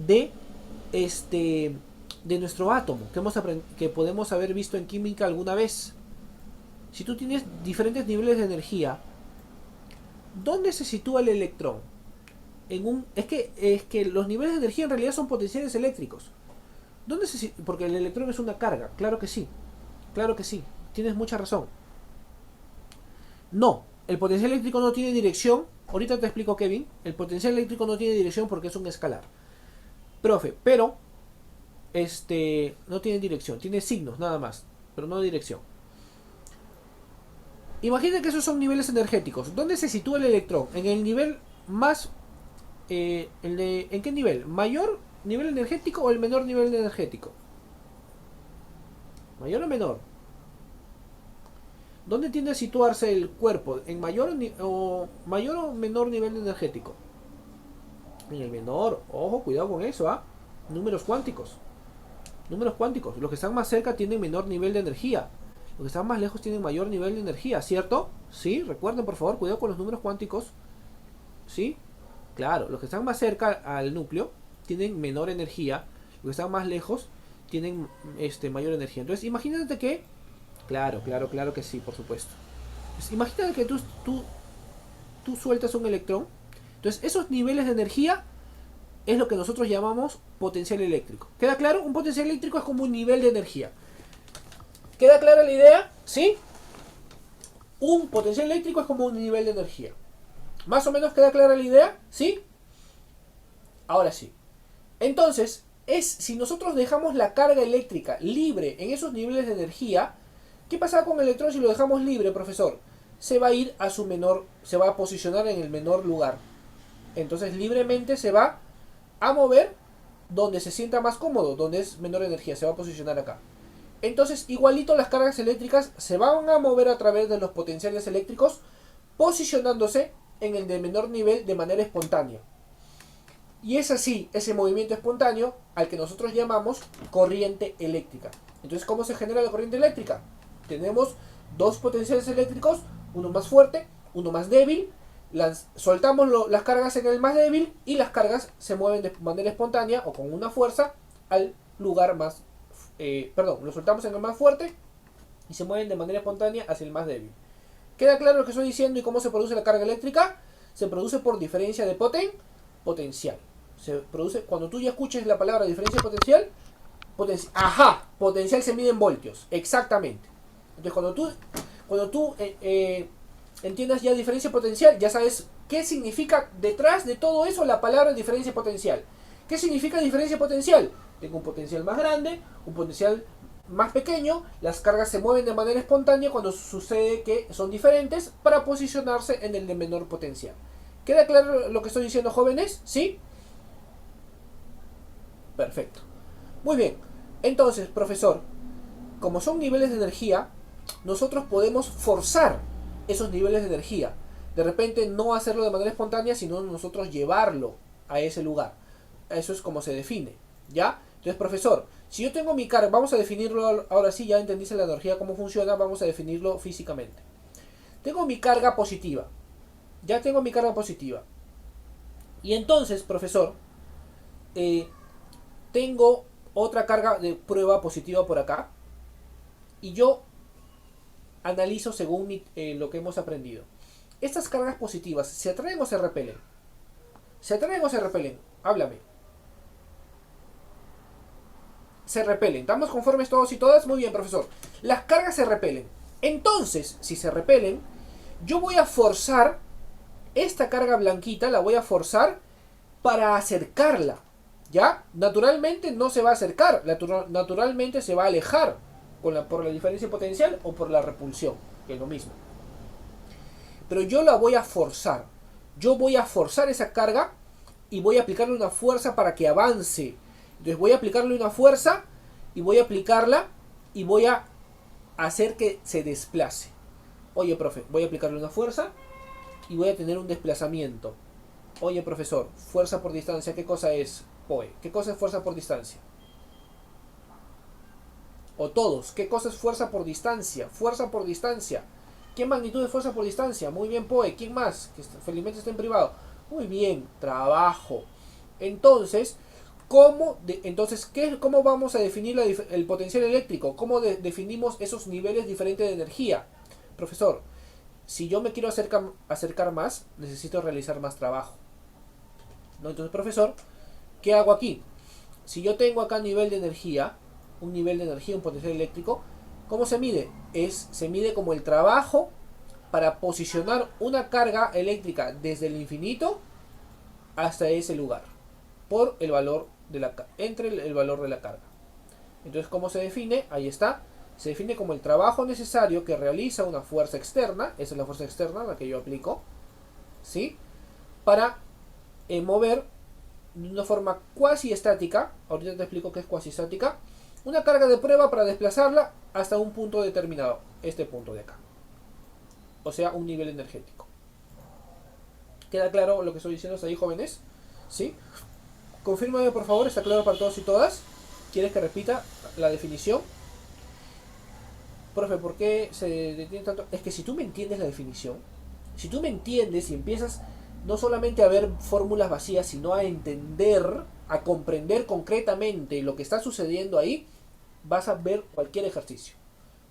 de de nuestro átomo, que podemos haber visto en química alguna vez. Si tú tienes diferentes niveles de energía, ¿dónde se sitúa el electrón? Es que los niveles de energía en realidad son potenciales eléctricos. Porque el electrón es una carga, claro que sí. Claro que sí, tienes mucha razón. No, el potencial eléctrico no tiene dirección. Ahorita te explico, Kevin. El potencial eléctrico no tiene dirección porque es un escalar. Profe, pero no tiene dirección, tiene signos nada más, pero no dirección. Imagina que esos son niveles energéticos. ¿Dónde se sitúa el electrón? En el nivel más... ¿en qué nivel? ¿Mayor nivel energético o el menor nivel energético? ¿Mayor o menor? ¿Dónde tiende a situarse el cuerpo? ¿En mayor o menor nivel energético? En el menor. Ojo, cuidado con eso, ¿ah? Números cuánticos. Números cuánticos. Los que están más cerca tienen menor nivel de energía. Los que están más lejos tienen mayor nivel de energía, ¿cierto? Sí, recuerden por favor, cuidado con los números cuánticos. ¿Sí? Claro, los que están más cerca al núcleo tienen menor energía. Los que están más lejos tienen mayor energía. Entonces, imagínate que... Claro que sí, por supuesto. Pues, imagínate que tú sueltas un electrón. Entonces, esos niveles de energía es lo que nosotros llamamos potencial eléctrico. ¿Queda claro? Un potencial eléctrico es como un nivel de energía. ¿Queda clara la idea? ¿Sí? Un potencial eléctrico es como un nivel de energía. ¿Más o menos queda clara la idea? ¿Sí? Ahora sí. Entonces, si nosotros dejamos la carga eléctrica libre en esos niveles de energía, ¿qué pasa con el electrón si lo dejamos libre, profesor? Se va a ir a se va a posicionar en el menor lugar. Entonces, libremente se va a mover donde se sienta más cómodo, donde es menor energía, se va a posicionar acá. Entonces, igualito las cargas eléctricas se van a mover a través de los potenciales eléctricos, posicionándose en el de menor nivel de manera espontánea. Y es así, ese movimiento espontáneo al que nosotros llamamos corriente eléctrica. Entonces, ¿cómo se genera la corriente eléctrica? Tenemos dos potenciales eléctricos, uno más fuerte, uno más débil. Soltamos las cargas en el más débil y las cargas se mueven de manera espontánea o con una fuerza al lugar más... lo soltamos en el más fuerte y se mueven de manera espontánea hacia el más débil. ¿Queda claro lo que estoy diciendo y cómo se produce la carga eléctrica? Se produce por diferencia de potencial. Se produce cuando tú ya escuches la palabra diferencia de potencial. Potencial se mide en voltios. Exactamente. Entonces cuando tú entiendas ya diferencia potencial, ya sabes qué significa detrás de todo eso la palabra diferencia potencial. ¿Qué significa diferencia potencial? Tengo un potencial más grande, un potencial más pequeño, las cargas se mueven de manera espontánea cuando sucede que son diferentes para posicionarse en el de menor potencial. ¿Queda claro lo que estoy diciendo, jóvenes? ¿Sí? Perfecto. Muy bien. Entonces, profesor, como son niveles de energía, nosotros podemos forzar esos niveles de energía. De repente no hacerlo de manera espontánea, sino nosotros llevarlo a ese lugar. Eso es como se define, ¿ya? Entonces, profesor, si yo tengo mi carga, vamos a definirlo ahora sí, ya entendiste la energía, cómo funciona, vamos a definirlo físicamente. Tengo mi carga positiva. Ya tengo mi carga positiva. Y entonces, profesor, tengo otra carga de prueba positiva por acá. Y yo analizo según lo que hemos aprendido. Estas cargas positivas, ¿se atraen o se repelen? ¿Se atraen o se repelen? Háblame. Se repelen. ¿Estamos conformes todos y todas? Muy bien, profesor. Las cargas se repelen. Entonces, si se repelen, yo voy a forzar esta carga blanquita, la voy a forzar para acercarla. ¿Ya? Naturalmente no se va a acercar. Naturalmente se va a alejar por la diferencia potencial o por la repulsión, que es lo mismo. Pero yo la voy a forzar. Yo voy a forzar esa carga y voy a aplicarle una fuerza para que avance. Entonces voy a aplicarle una fuerza y voy a aplicarla y voy a hacer que se desplace. Oye, profe, voy a aplicarle una fuerza y voy a tener un desplazamiento. Oye, profesor, fuerza por distancia, ¿qué cosa es, POE? ¿Qué cosa es fuerza por distancia? O todos, ¿qué cosa es fuerza por distancia? Fuerza por distancia. ¿Qué magnitud de fuerza por distancia? Muy bien, POE. ¿Quién más? Que felizmente está en privado. Muy bien, trabajo. Entonces, Entonces, ¿cómo vamos a definir el potencial eléctrico? ¿Cómo definimos esos niveles diferentes de energía? Profesor, si yo me quiero acercar más, necesito realizar más trabajo, ¿no? Entonces, profesor, ¿qué hago aquí? Si yo tengo acá nivel de energía, un potencial eléctrico, ¿cómo se mide? Se mide como el trabajo para posicionar una carga eléctrica desde el infinito hasta ese lugar, por el valor de entre el valor de la carga. Entonces, ¿cómo se define? Ahí está. Se define como el trabajo necesario que realiza una fuerza externa, esa es la fuerza externa la que yo aplico, ¿sí? Para mover de una forma cuasi estática, ahorita te explico qué es cuasi estática, una carga de prueba para desplazarla hasta un punto determinado, este punto de acá. O sea, un nivel energético. ¿Queda claro lo que estoy diciendo hasta ahí, jóvenes? ¿Sí? Confírmame, por favor, ¿está claro para todos y todas? ¿Quieres que repita la definición? Profe, ¿por qué se detiene tanto? Es que si tú me entiendes la definición, si tú me entiendes y empiezas no solamente a ver fórmulas vacías, sino a entender, a comprender concretamente lo que está sucediendo ahí, vas a ver cualquier ejercicio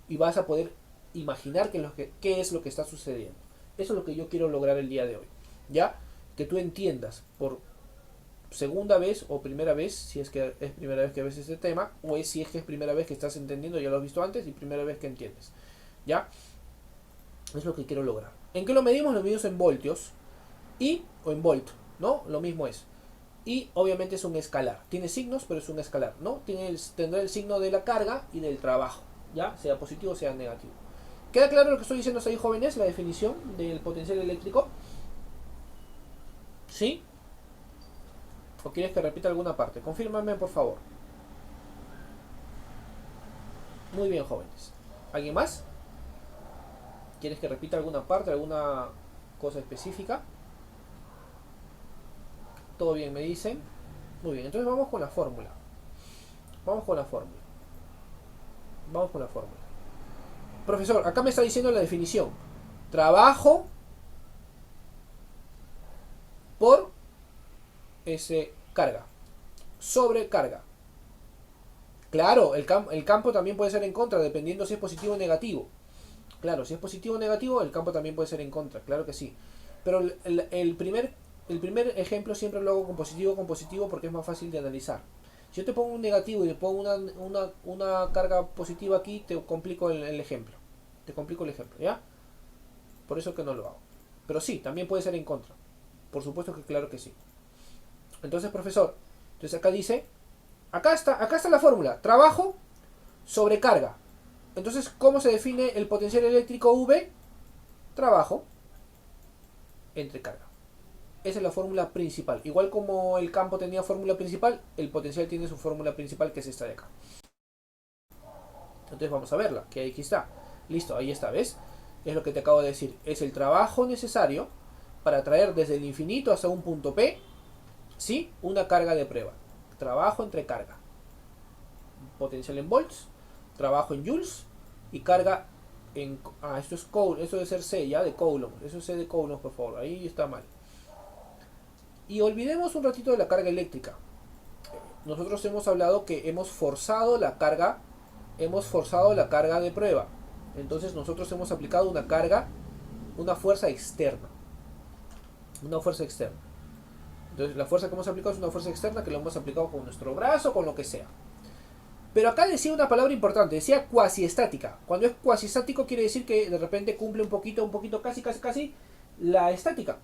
y vas a poder imaginar qué es lo que está sucediendo. Eso es lo que yo quiero lograr el día de hoy. ¿Ya? Que tú entiendas por segunda vez o primera vez, si es que es primera vez que ves este tema, o si es que es primera vez que estás entendiendo, ya lo has visto antes, y primera vez que entiendes. ¿Ya? Es lo que quiero lograr. ¿En qué lo medimos? Lo medimos en voltios o en volt, ¿no? Lo mismo es. Y obviamente es un escalar. Tiene signos, pero es un escalar, ¿no? Tendrá el signo de la carga y del trabajo, ¿ya? Sea positivo o sea negativo. ¿Queda claro lo que estoy diciendo ahí, jóvenes? La definición del potencial eléctrico. ¿Sí? ¿O quieres que repita alguna parte? Confírmame, por favor. Muy bien, jóvenes. ¿Alguien más? ¿Quieres que repita alguna parte, alguna cosa específica? ¿Todo bien, me dicen? Muy bien, entonces vamos con la fórmula. Vamos con la fórmula. Vamos con la fórmula. Profesor, acá me está diciendo la definición. Trabajo por carga. Sobrecarga. Claro, el campo también puede ser en contra, dependiendo si es positivo o negativo. Claro, si es positivo o negativo, el campo también puede ser en contra, claro que sí. Pero el primer ejemplo siempre lo hago con positivo porque es más fácil de analizar. Si yo te pongo un negativo y te pongo una carga positiva aquí, te complico el ejemplo. Te complico el ejemplo, ¿ya? Por eso que no lo hago. Pero sí, también puede ser en contra. Por supuesto que claro que sí. Entonces, profesor, entonces acá dice, acá está la fórmula. Trabajo sobre carga. Entonces, ¿cómo se define el potencial eléctrico V? Trabajo entre carga. Esa es la fórmula principal. Igual como el campo tenía fórmula principal, el potencial tiene su fórmula principal, que es esta de acá. Entonces vamos a verla, que aquí está. Listo, ahí está, ¿ves? Es lo que te acabo de decir. Es el trabajo necesario para traer desde el infinito hasta un punto P, ¿sí? Una carga de prueba. Trabajo entre carga. Potencial en volts, trabajo en joules y carga en... esto es Coulomb, eso debe ser C, ya, de Coulomb. Eso es C de Coulomb, por favor. Ahí está mal. Y olvidemos un ratito de la carga eléctrica. Nosotros hemos hablado que hemos forzado la carga de prueba. Entonces nosotros hemos aplicado una fuerza externa. Una fuerza externa. Entonces la fuerza que hemos aplicado es una fuerza externa que lo hemos aplicado con nuestro brazo, con lo que sea. Pero acá decía una palabra importante, decía cuasi estática. Cuando es cuasi estático quiere decir que de repente cumple un poquito, casi la estática.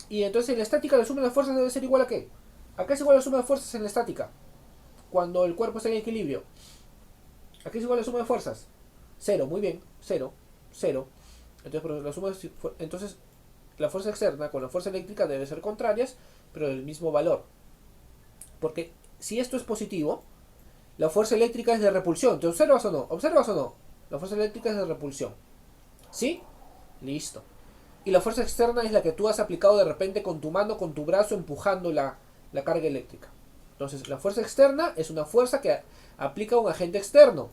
Y entonces en la estática la suma de fuerzas debe ser igual a ¿qué? Acá es igual a la suma de fuerzas en la estática. Cuando el cuerpo está en equilibrio. Aquí es igual a la suma de fuerzas. Cero, muy bien. Cero. Entonces la fuerza externa con la fuerza eléctrica deben ser contrarias, pero del mismo valor. Porque si esto es positivo, la fuerza eléctrica es de repulsión. ¿Te observas o no? ¿Observas o no? La fuerza eléctrica es de repulsión. ¿Sí? Listo. Y la fuerza externa es la que tú has aplicado de repente con tu mano, con tu brazo, empujando la carga eléctrica. Entonces, la fuerza externa es una fuerza que aplica un agente externo.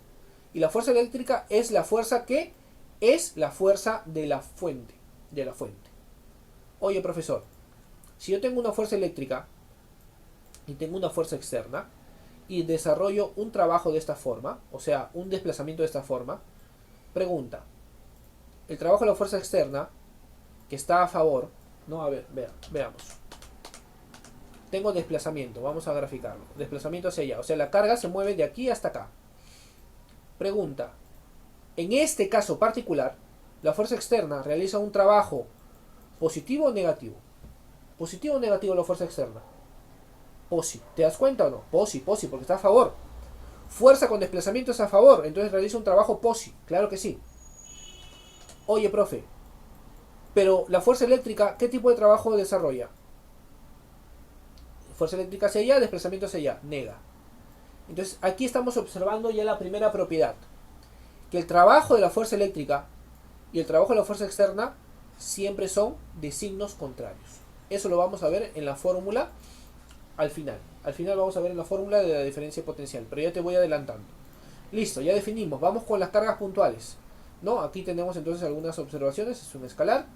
Y la fuerza eléctrica es la fuerza que es la fuerza de la fuente. Oye, profesor, si yo tengo una fuerza eléctrica y tengo una fuerza externa y desarrollo un trabajo de esta forma, o sea, un desplazamiento de esta forma, pregunta, el trabajo de la fuerza externa que está a favor, no, a ver, veamos. Tengo desplazamiento, vamos a graficarlo. Desplazamiento hacia allá, o sea, la carga se mueve de aquí hasta acá. Pregunta, en este caso particular, la fuerza externa realiza un trabajo positivo o negativo. Positivo o negativo la fuerza externa. Posi, ¿te das cuenta o no? Posi, porque está a favor. Fuerza con desplazamiento es a favor, entonces realiza un trabajo posi, claro que sí. Oye, profe, pero la fuerza eléctrica, ¿qué tipo de trabajo desarrolla? Fuerza eléctrica hacia allá, desplazamiento hacia allá, nega. Entonces aquí estamos observando ya la primera propiedad, que el trabajo de la fuerza eléctrica y el trabajo de la fuerza externa siempre son de signos contrarios. Eso lo vamos a ver en la fórmula al final. Al final vamos a ver en la fórmula de la diferencia potencial, pero ya te voy adelantando. Listo, ya definimos. Vamos con las cargas puntuales. ¿No? Aquí tenemos entonces algunas observaciones. Es un escalar.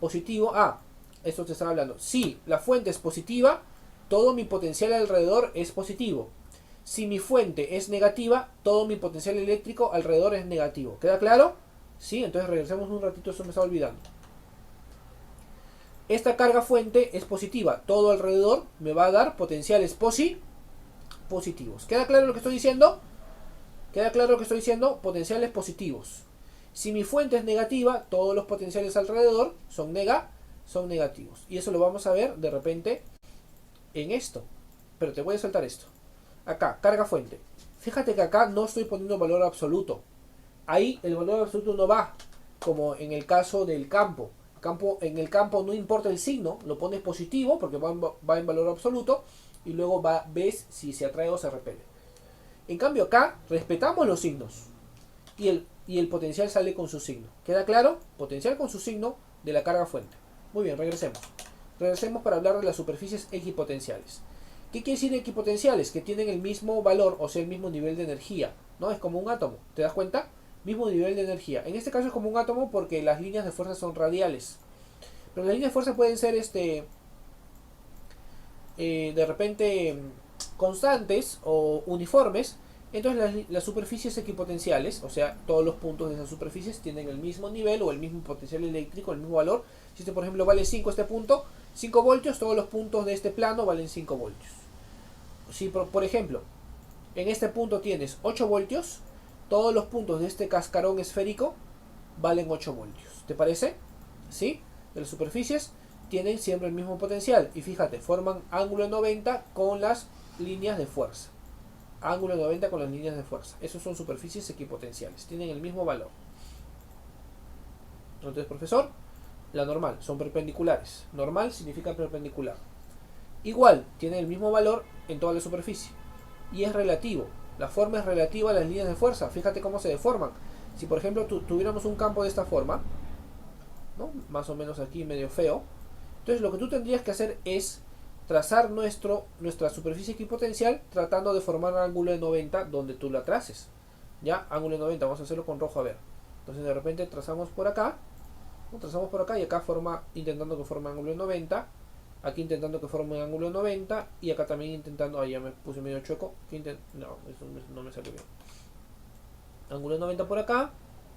Positivo. Esto te estaba hablando. Si la fuente es positiva, todo mi potencial alrededor es positivo. Si mi fuente es negativa, todo mi potencial eléctrico alrededor es negativo. ¿Queda claro? Sí, entonces regresemos un ratito, eso me estaba olvidando. Esta carga fuente es positiva. Todo alrededor me va a dar potenciales positivos. ¿Queda claro lo que estoy diciendo? ¿Queda claro lo que estoy diciendo? Potenciales positivos. Si mi fuente es negativa, todos los potenciales alrededor son negativos. Y eso lo vamos a ver de repente en esto. Pero te voy a soltar esto. Acá, carga fuente. Fíjate que acá no estoy poniendo valor absoluto. Ahí el valor absoluto no va, como en el caso del campo. En el campo no importa el signo, lo pones positivo porque va en valor absoluto y luego ves si se atrae o se repele. En cambio acá respetamos los signos y el potencial sale con su signo. ¿Queda claro? Potencial con su signo de la carga fuente. Muy bien, regresemos. Regresemos para hablar de las superficies equipotenciales. ¿Qué quiere decir equipotenciales? Que tienen el mismo valor, o sea, el mismo nivel de energía. ¿No? Es como un átomo. ¿Te das cuenta? Mismo nivel de energía. En este caso es como un átomo porque las líneas de fuerza son radiales. Pero las líneas de fuerza pueden ser de repente constantes o uniformes. Entonces las superficies equipotenciales, o sea, todos los puntos de esas superficies tienen el mismo nivel o el mismo potencial eléctrico, el mismo valor. Si este, por ejemplo, vale 5 este punto, 5 voltios, todos los puntos de este plano valen 5 voltios. Si, por ejemplo, en este punto tienes 8 voltios, todos los puntos de este cascarón esférico valen 8 voltios. ¿Te parece? ¿Sí? De las superficies tienen siempre el mismo potencial. Y fíjate, forman ángulo de 90 con las líneas de fuerza. Ángulo de 90 con las líneas de fuerza. Esos son superficies equipotenciales. Tienen el mismo valor. Entonces, profesor, la normal, son perpendiculares. Normal significa perpendicular. Igual, tiene el mismo valor en toda la superficie. Y es relativo. La forma es relativa a las líneas de fuerza. Fíjate cómo se deforman. Si por ejemplo tuviéramos un campo de esta forma, ¿no? Más o menos aquí medio feo. Entonces lo que tú tendrías que hacer es trazar nuestra superficie equipotencial tratando de formar un ángulo de 90 donde tú la traces. Ya, ángulo de 90, vamos a hacerlo con rojo a ver. Entonces de repente trazamos por acá, ¿no? Trazamos por acá y acá intentando que forme ángulo de 90. Aquí intentando que forme un ángulo de 90 y acá también intentando, ya me puse medio chueco, no, eso no me salió bien. Ángulo de 90 por acá,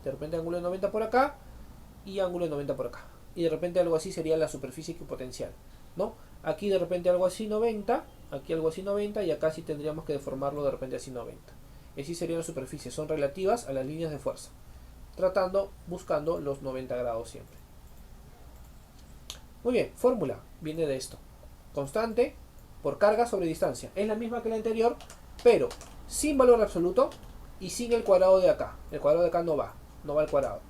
de repente ángulo de 90 por acá y ángulo de 90 por acá. Y de repente algo así sería la superficie equipotencial, ¿no? Aquí de repente algo así 90, aquí algo así 90 y acá sí tendríamos que deformarlo de repente así 90. Y así serían las superficies, son relativas a las líneas de fuerza, buscando los 90 grados siempre. Muy bien, fórmula viene de esto. Constante por carga sobre distancia. Es la misma que la anterior, pero sin valor absoluto y sin el cuadrado de acá. El cuadrado de acá no va al cuadrado.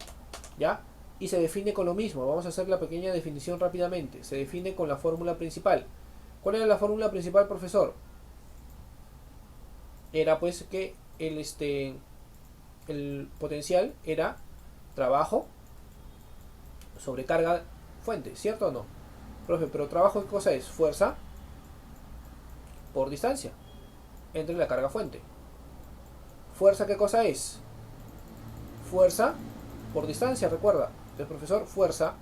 ¿Ya? Y se define con lo mismo. Vamos a hacer la pequeña definición rápidamente. Se define con la fórmula principal. ¿Cuál era la fórmula principal, profesor? Era pues que el potencial era trabajo sobre carga fuente, ¿cierto o no? Profe, pero trabajo, ¿qué cosa es? Fuerza por distancia entre la carga fuente. ¿Fuerza qué cosa es? Fuerza por distancia, recuerda. Entonces, profesor, fuerza,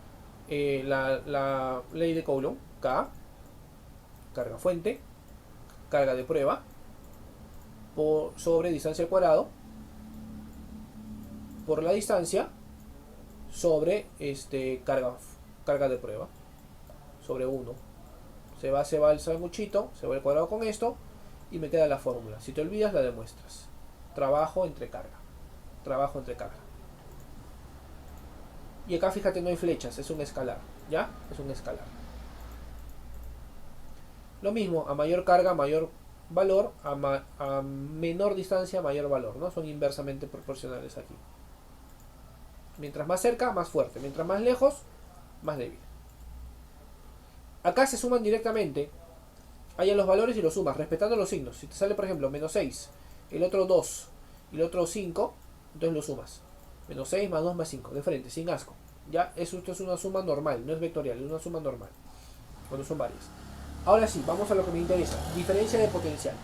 la ley de Coulomb, K, carga fuente, carga de prueba, sobre distancia al cuadrado, por la distancia, sobre carga de prueba, sobre 1. Se va el sanguchito, se va el cuadrado con esto, y me queda la fórmula. Si te olvidas, la demuestras. Trabajo entre carga. Trabajo entre carga. Y acá fíjate, no hay flechas, es un escalar. ¿Ya? Es un escalar. Lo mismo, a mayor carga, mayor valor, a menor distancia, mayor valor, ¿no? Son inversamente proporcionales aquí. Mientras más cerca, más fuerte. Mientras más lejos, más débil. Acá se suman directamente. Hay los valores y los sumas, respetando los signos. Si te sale, por ejemplo, menos 6, el otro 2 y el otro 5, entonces lo sumas. Menos 6 más 2 más 5, de frente, sin asco. Ya, esto es una suma normal, no es vectorial, es una suma normal. Cuando son varias. Ahora sí, vamos a lo que me interesa. Diferencia de potencial.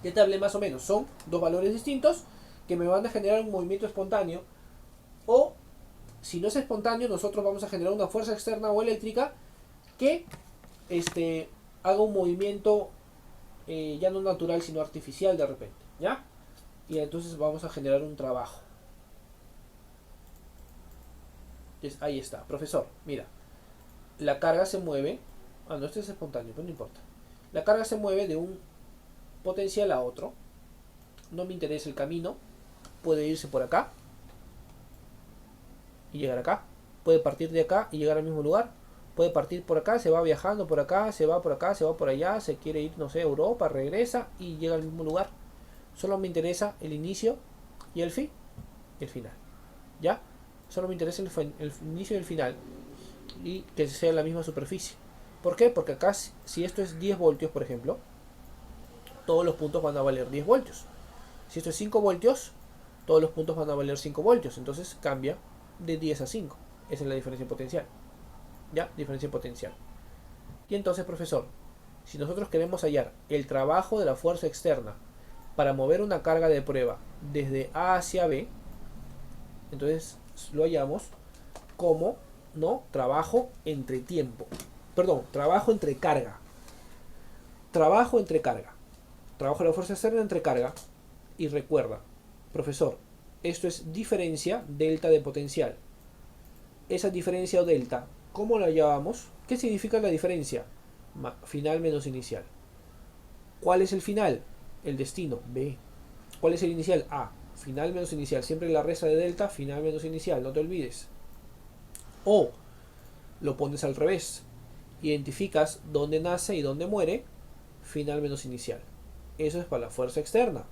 Ya te hablé más o menos. Son dos valores distintos que me van a generar un movimiento espontáneo. O, si no es espontáneo, nosotros vamos a generar una fuerza externa o eléctrica que haga un movimiento ya no natural, sino artificial de repente. ¿Ya? Y entonces vamos a generar un trabajo. Entonces, ahí está. Profesor, mira. La carga se mueve. Ah, no, este es espontáneo, pero no importa. La carga se mueve de un potencial a otro. No me interesa el camino. Puede irse por acá y llegar acá. Puede partir de acá y llegar al mismo lugar. Puede partir por acá, se va viajando por acá, se va por acá, se va por allá, se quiere ir, no sé, a Europa, regresa y llega al mismo lugar. Solo me interesa el inicio y el fin y el final. ¿Ya? Solo me interesa el inicio y el final. Y que sea la misma superficie. ¿Por qué? Porque acá, si esto es 10 voltios, por ejemplo, todos los puntos van a valer 10 voltios. Si esto es 5 voltios, todos los puntos van a valer 5 voltios. Entonces cambia de 10 a 5. Esa es la diferencia potencial. ¿Ya? Diferencia potencial. Y entonces, profesor, si nosotros queremos hallar el trabajo de la fuerza externa para mover una carga de prueba desde A hacia B, entonces lo hallamos como, ¿no? Trabajo entre tiempo. Perdón, trabajo entre carga. Trabajo entre carga. Trabajo de la fuerza externa entre carga. Y recuerda, profesor, esto es diferencia delta de potencial. Esa diferencia o delta, ¿cómo la llamamos? ¿Qué significa la diferencia? Final menos inicial. ¿Cuál es el final? El destino, B. ¿Cuál es el inicial? A. Final menos inicial. Siempre la resta de delta, final menos inicial, no te olvides. O lo pones al revés. Identificas dónde nace y dónde muere, final menos inicial. Eso es para la fuerza externa.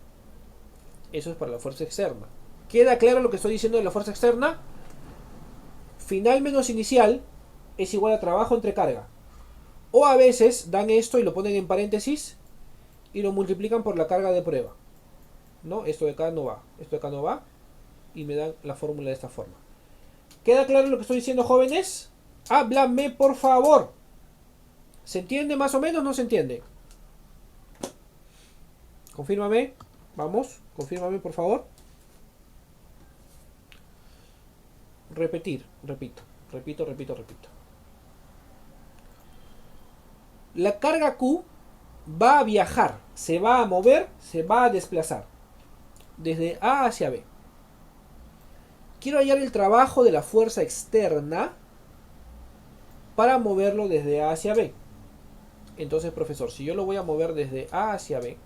Eso es para la fuerza externa. ¿Queda claro lo que estoy diciendo de la fuerza externa? Final menos inicial es igual a trabajo entre carga. O a veces dan esto y lo ponen en paréntesis y lo multiplican por la carga de prueba. ¿No? Esto de acá no va. Esto de acá no va. Y me dan la fórmula de esta forma. ¿Queda claro lo que estoy diciendo, jóvenes? Háblame, por favor. ¿Se entiende más o menos? ¿No se entiende? Confírmame. Vamos. Confírmame, por favor. Repetir. Repito. Repito, repito, repito. La carga Q va a viajar, se va a mover, se va a desplazar. Desde A hacia B. Quiero hallar el trabajo de la fuerza externa para moverlo desde A hacia B. Entonces, profesor, si yo lo voy a mover desde A hacia B,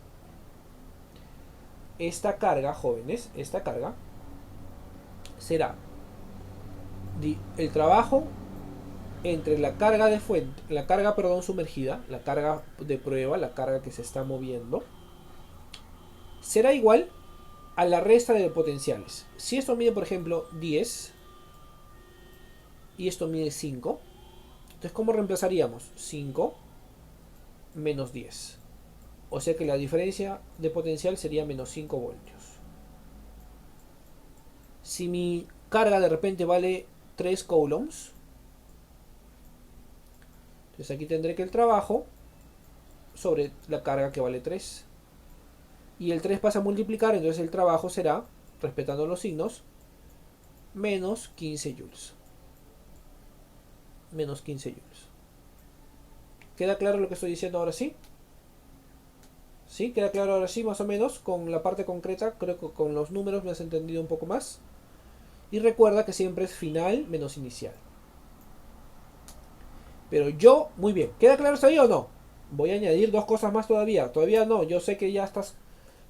esta carga, jóvenes, esta carga será el trabajo entre la carga de fuente, la carga, perdón, sumergida, la carga de prueba, la carga que se está moviendo, será igual a la resta de potenciales. Si esto mide, por ejemplo, 10 y esto mide 5, entonces ¿cómo reemplazaríamos? 5 menos 10. O sea que la diferencia de potencial sería menos 5 voltios. Si mi carga de repente vale 3 coulombs, entonces aquí tendré que el trabajo sobre la carga que vale 3. Y el 3 pasa a multiplicar, entonces el trabajo será, respetando los signos, menos 15 joules. Menos 15 joules. ¿Queda claro lo que estoy diciendo ahora sí? ¿Sí? ¿Queda claro ahora sí, más o menos? Con la parte concreta, creo que con los números me has entendido un poco más. Y recuerda que siempre es final menos inicial. Pero yo, muy bien. ¿Queda claro hasta ahí o no? Voy a añadir dos cosas más todavía. Todavía no, yo sé que ya estás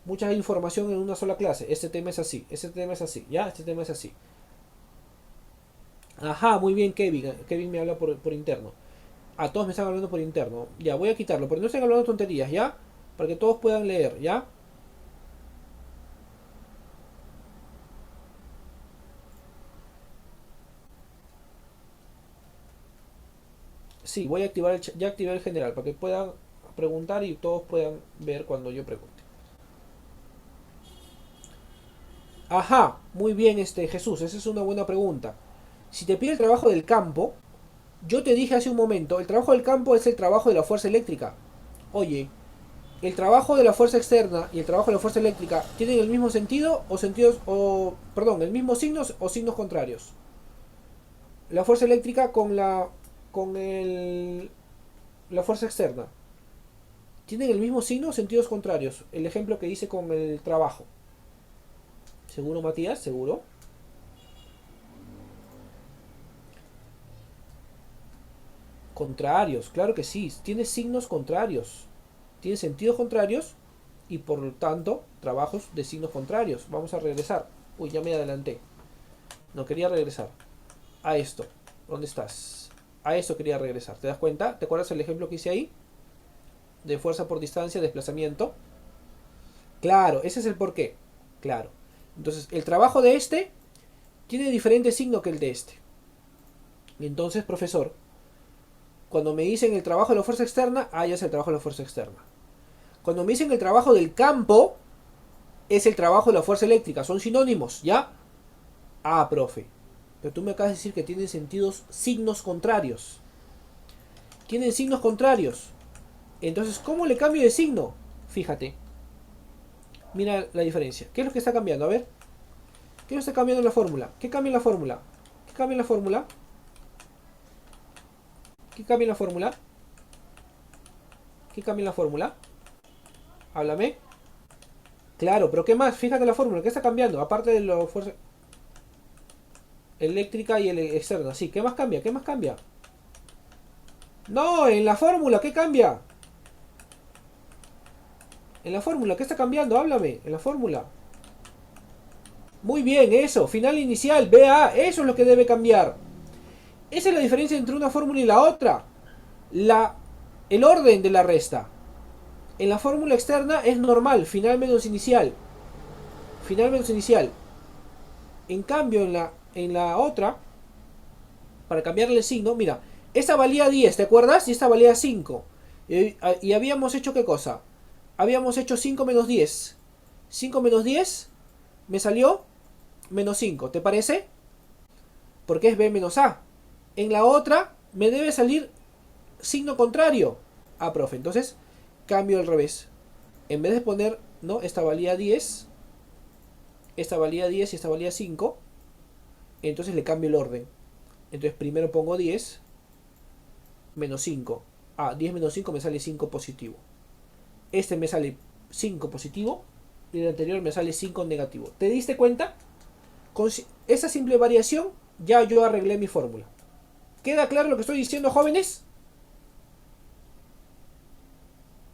mucha información en una sola clase. Este tema es así, este tema es así, ya, este tema es así. Ajá, muy bien, Kevin. Kevin me habla por interno. A todos me están hablando por interno. Ya, voy a quitarlo, pero no estén hablando tonterías, ¿ya? Para que todos puedan leer, ¿ya? Sí, voy a activar ya activé el general para que puedan preguntar y todos puedan ver cuando yo pregunte. Ajá, muy bien, Jesús, esa es una buena pregunta. Si te pide el trabajo del campo, yo te dije hace un momento, el trabajo del campo es el trabajo de la fuerza eléctrica. Oye, ¿el trabajo de la fuerza externa y el trabajo de la fuerza eléctrica tienen el mismo sentido o sentidos o perdón, el mismo signos o signos contrarios? La fuerza eléctrica con la fuerza externa tienen el mismo signo o sentidos contrarios. El ejemplo que hice con el trabajo. ¿Seguro, Matías? ¿Seguro? Contrarios, claro que sí. Tiene signos contrarios. Tiene sentidos contrarios y por lo tanto trabajos de signos contrarios. Vamos a regresar. Uy, ya me adelanté. No quería regresar. A esto. ¿Dónde estás? A esto quería regresar. ¿Te das cuenta? ¿Te acuerdas el ejemplo que hice ahí? De fuerza por distancia, desplazamiento. Claro, ese es el porqué. Claro. Entonces, el trabajo de este tiene diferente signo que el de este. Y entonces, profesor, cuando me dicen el trabajo de la fuerza externa, ya es el trabajo de la fuerza externa. Cuando me dicen el trabajo del campo, es el trabajo de la fuerza eléctrica. Son sinónimos, ¿ya? Profe. Pero tú me acabas de decir que tienen sentidos, signos contrarios. Tienen signos contrarios. Entonces, ¿cómo le cambio de signo? Fíjate. Mira la diferencia. ¿Qué es lo que está cambiando? A ver. ¿Qué es lo que está cambiando en la fórmula? ¿Qué cambia en la fórmula? ¿Qué cambia en la fórmula? ¿Qué cambia en la fórmula? ¿Qué cambia en la fórmula? Háblame. Claro, pero ¿qué más? Fíjate la fórmula. ¿Qué está cambiando? Aparte de la fuerza eléctrica y el externo. Sí, ¿qué más cambia? ¿Qué más cambia? No, en la fórmula, ¿qué cambia? En la fórmula, ¿qué está cambiando? Háblame. En la fórmula. Muy bien, eso. Final inicial, BA. Eso es lo que debe cambiar. Esa es la diferencia entre una fórmula y la otra. La, el orden de la resta. En la fórmula externa es normal, final menos inicial. Final menos inicial. En cambio, en la otra, para cambiarle el signo, mira, esta valía 10, ¿te acuerdas? Y esta valía 5. Y habíamos hecho ¿qué cosa? Habíamos hecho 5 menos 10. 5 menos 10 me salió menos 5, ¿te parece? Porque es B menos A. En la otra me debe salir signo contrario. Profe, entonces cambio al revés. En vez de poner, ¿no? Esta valía 10, esta valía 10 y esta valía 5, entonces le cambio el orden. Entonces primero pongo 10 menos 5. 10 menos 5 me sale 5 positivo. Este me sale 5 positivo y el anterior me sale 5 negativo. ¿Te diste cuenta? Con esa simple variación ya yo arreglé mi fórmula. ¿Queda claro lo que estoy diciendo, jóvenes?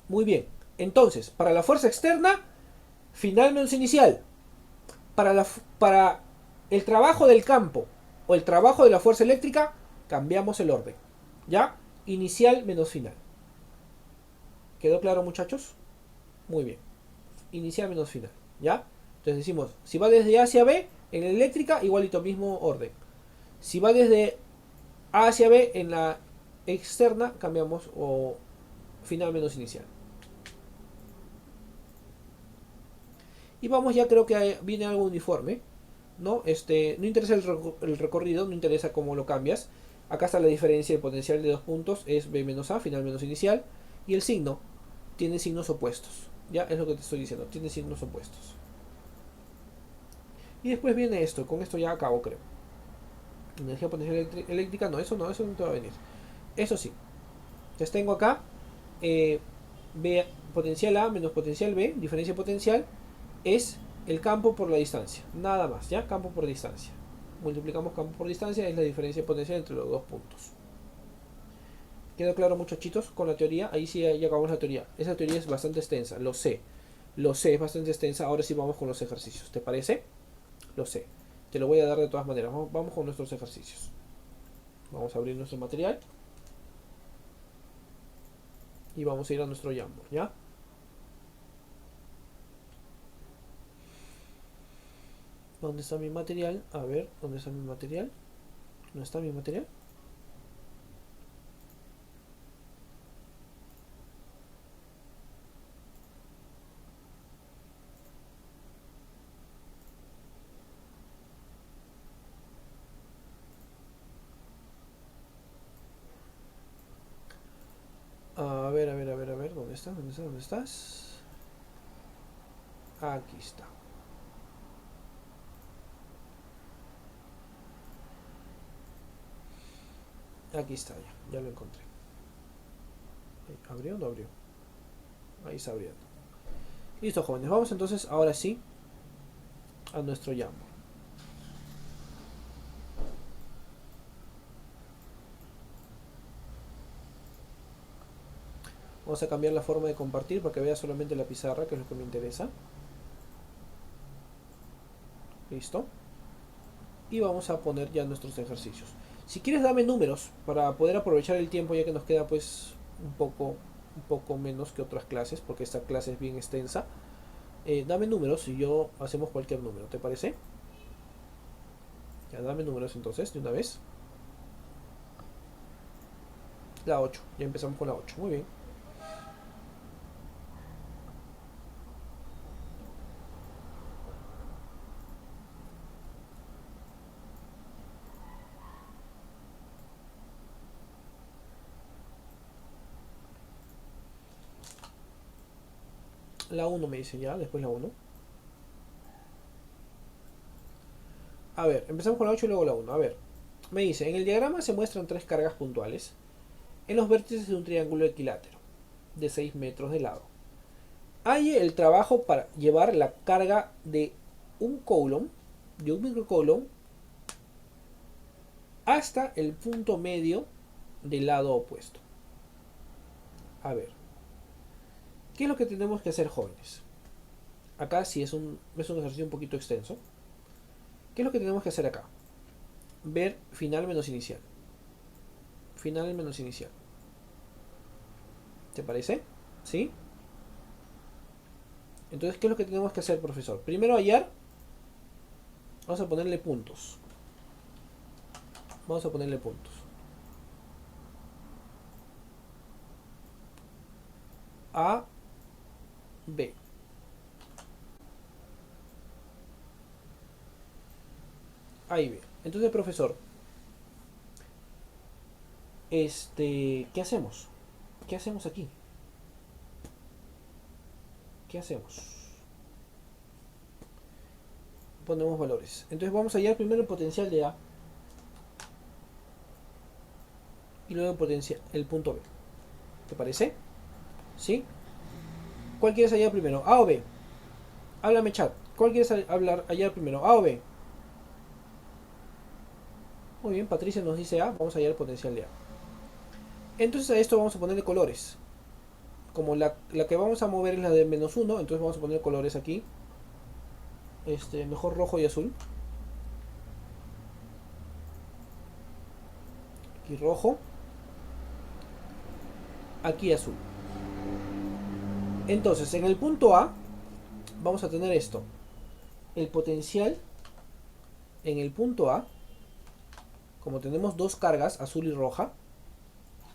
Muy bien. Entonces, para la fuerza externa, final menos inicial. Para el trabajo del campo o el trabajo de la fuerza eléctrica, cambiamos el orden. ¿Ya? Inicial menos final. ¿Quedó claro, muchachos? Muy bien. Inicial menos final. ¿Ya? Entonces decimos, si va desde A hacia B, en la eléctrica, igualito mismo orden. Si va desde A hacia B, en la externa, cambiamos o final menos inicial. Y vamos, ya creo que viene algo uniforme. ¿No? No interesa el recorrido, no interesa cómo lo cambias. Acá está la diferencia, el potencial de dos puntos es B menos A, final menos inicial. Y el signo tiene signos opuestos. Ya es lo que te estoy diciendo, tiene signos opuestos. Y después viene esto, con esto ya acabo creo. Energía potencial eléctrica, no, eso no te va a venir. Eso sí. Entonces tengo acá B, potencial A menos potencial B, diferencia potencial, es el campo por la distancia. Nada más, ¿ya? Campo por distancia. Multiplicamos campo por distancia, es la diferencia potencial entre los dos puntos. ¿Quedó claro, muchachitos, con la teoría? Ahí sí ya acabamos la teoría. Esa teoría es bastante extensa, lo sé. Lo sé, es bastante extensa. Ahora sí vamos con los ejercicios. ¿Te parece? Lo sé. Te lo voy a dar de todas maneras. Vamos con nuestros ejercicios. Vamos a abrir nuestro material. Y vamos a ir a nuestro Jamboard, ¿ya? ¿Dónde está mi material? A ver, ¿dónde está mi material? ¿No está mi material? A ver, a ver, a ver, a ver. ¿Dónde está? ¿Dónde está? ¿Dónde estás? Aquí está. Aquí está ya. Ya lo encontré. ¿Abrió o no abrió? Ahí está abriendo. Listo, jóvenes. Vamos entonces, ahora sí, a nuestro Jamboard. Vamos a cambiar la forma de compartir para que vea solamente la pizarra, que es lo que me interesa. Listo. Y vamos a poner ya nuestros ejercicios. Si quieres, dame números para poder aprovechar el tiempo, ya que nos queda pues un poco menos que otras clases, porque esta clase es bien extensa. Dame números y yo hacemos cualquier número, ¿te parece? Ya, dame números entonces, de una vez. La 8, ya empezamos con la 8, muy bien. La 1 me dice ya, después la 1. A ver, empezamos con la 8 y luego la 1. A ver, me dice, en el diagrama se muestran tres cargas puntuales en los vértices de un triángulo equilátero de 6 metros de lado. Hay el trabajo para llevar la carga de un coulomb, de un microcoulomb, hasta el punto medio del lado opuesto. A ver, ¿qué es lo que tenemos que hacer, jóvenes? Acá sí es un ejercicio un poquito extenso. ¿Qué es lo que tenemos que hacer acá? Ver final menos inicial. Final menos inicial. ¿Te parece? ¿Sí? Entonces, ¿qué es lo que tenemos que hacer, profesor? Primero hallar. Vamos a ponerle puntos. Vamos a ponerle puntos. A, B. A y B. Entonces, profesor, ¿qué hacemos? ¿Qué hacemos aquí? ¿Qué hacemos? Ponemos valores. Entonces vamos a hallar primero el potencial de A y luego el punto B. ¿Te parece? ¿Sí? ¿Cuál quieres hallar primero? ¿A o B? Háblame, chat. ¿Cuál quieres hallar primero? ¿A o B? Muy bien, Patricia nos dice A. Vamos a hallar el potencial de A. Entonces a esto vamos a ponerle colores. Como la que vamos a mover es la de menos 1, entonces vamos a poner colores aquí. Mejor rojo y azul. Aquí rojo. Aquí azul. Entonces, en el punto A vamos a tener esto. El potencial en el punto A, como tenemos dos cargas, azul y roja,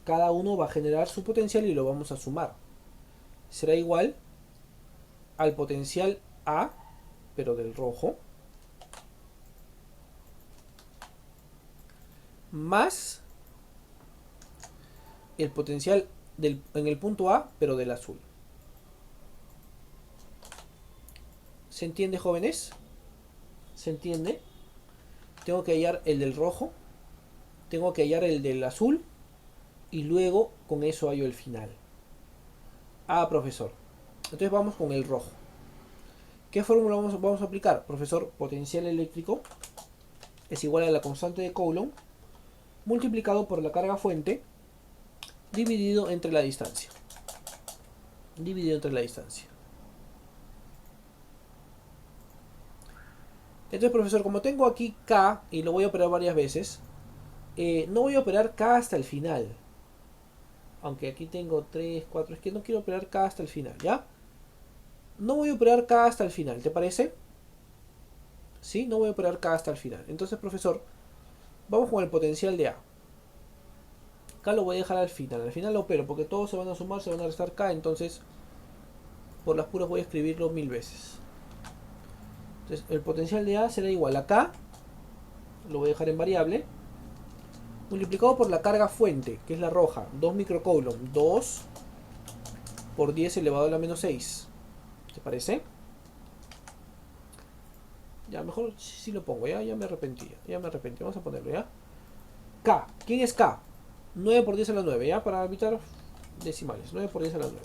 cada uno va a generar su potencial y lo vamos a sumar. Será igual al potencial A, pero del rojo, más el potencial en el punto A, pero del azul. ¿Se entiende, jóvenes? ¿Se entiende? Tengo que hallar el del rojo, tengo que hallar el del azul y luego con eso hallo el final. Ah, profesor. Entonces vamos con el rojo. ¿Qué fórmula vamos a aplicar? Profesor, potencial eléctrico es igual a la constante de Coulomb multiplicado por la carga fuente dividido entre la distancia. Dividido entre la distancia. Entonces, profesor, como tengo aquí K y lo voy a operar varias veces, no voy a operar K hasta el final. Aunque aquí tengo 3, 4, es que no quiero operar K hasta el final, ¿ya? No voy a operar K hasta el final, ¿te parece? Sí, no voy a operar K hasta el final. Entonces, profesor, vamos con el potencial de A. K lo voy a dejar al final lo opero, porque todos se van a sumar, se van a restar K, entonces por las puras voy a escribirlo 1000 veces. Entonces, el potencial de A será igual a K, lo voy a dejar en variable, multiplicado por la carga fuente, que es la roja, 2 microcoulomb, 2 por 10 elevado a la menos 6. ¿Te parece? Ya, mejor si lo pongo, ya me arrepentí, vamos a ponerlo, ¿ya? K, ¿quién es K? 9 por 10 a la 9, ¿ya? Para evitar decimales, 9 por 10 a la 9.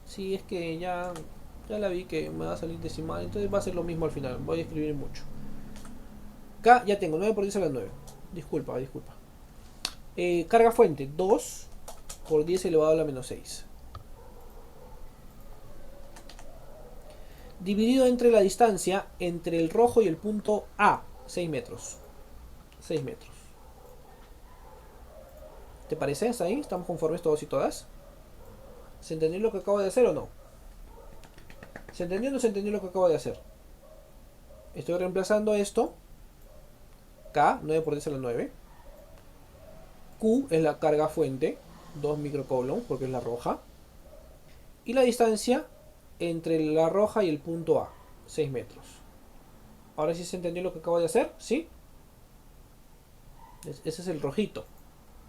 Sí, es que ya la vi que me va a salir decimal, entonces va a ser lo mismo al final, voy a escribir mucho. K, ya tengo, 9 por 10 a la 9. Disculpa. Carga fuente, 2 por 10 elevado a la menos 6. Dividido entre la distancia entre el rojo y el punto A, 6 metros. 6 metros. ¿Te parece? ¿Hasta ahí? ¿Estamos conformes todos y todas? ¿Se entendió lo que acabo de hacer o no? ¿Se entendió o no se entendió lo que acabo de hacer? Estoy reemplazando esto. K, 9 por 10 a la 9. Q es la carga fuente, 2 microcoulomb, porque es la roja. Y la distancia entre la roja y el punto A, 6 metros. Ahora sí se entendió lo que acabo de hacer, ¿sí? Ese es el rojito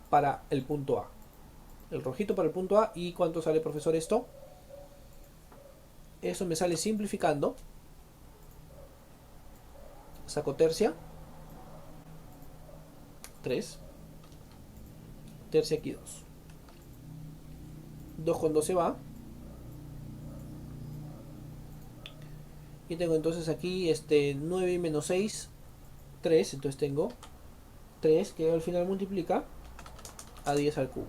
para el punto A. El rojito para el punto A. ¿Y cuánto sale, profesor, esto? Eso me sale simplificando. Saco tercia. 3. Tercia aquí 2. 2 con 2 se va. Y tengo entonces aquí 9 y menos 6, 3. Entonces tengo 3 que al final multiplica a 10 al cubo.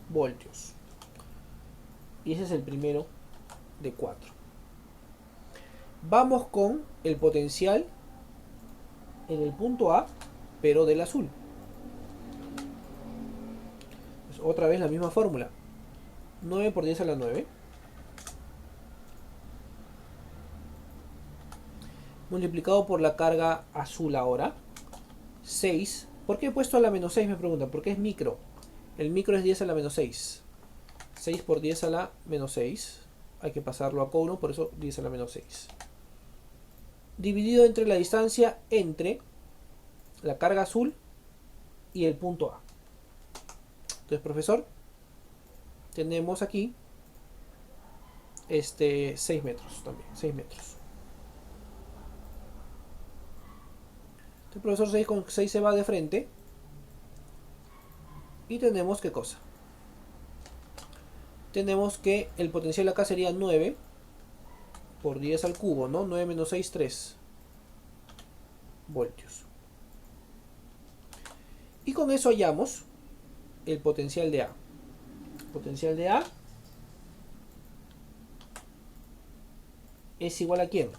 Voltios. Y ese es el primero de 4. Vamos con el potencial en el punto A, pero del azul. Pues otra vez la misma fórmula. 9 por 10 a la 9. Multiplicado por la carga azul ahora. 6. ¿Por qué he puesto a la menos 6? Me preguntan. Porque es micro. El micro es 10 a la menos 6. 6 por 10 a la menos 6. Hay que pasarlo a Coulomb, por eso 10 a la menos 6. Dividido entre la distancia entre la carga azul y el punto A. Entonces, profesor, tenemos aquí 6 metros también. 6 metros. Entonces, profesor, 6 con 6 se va de frente. Y tenemos, ¿qué cosa? Tenemos que el potencial acá sería 9 por 10 al cubo, ¿no? 9 menos 6, 3 voltios. Y con eso hallamos el potencial de A. Potencial de A es igual a ¿quién?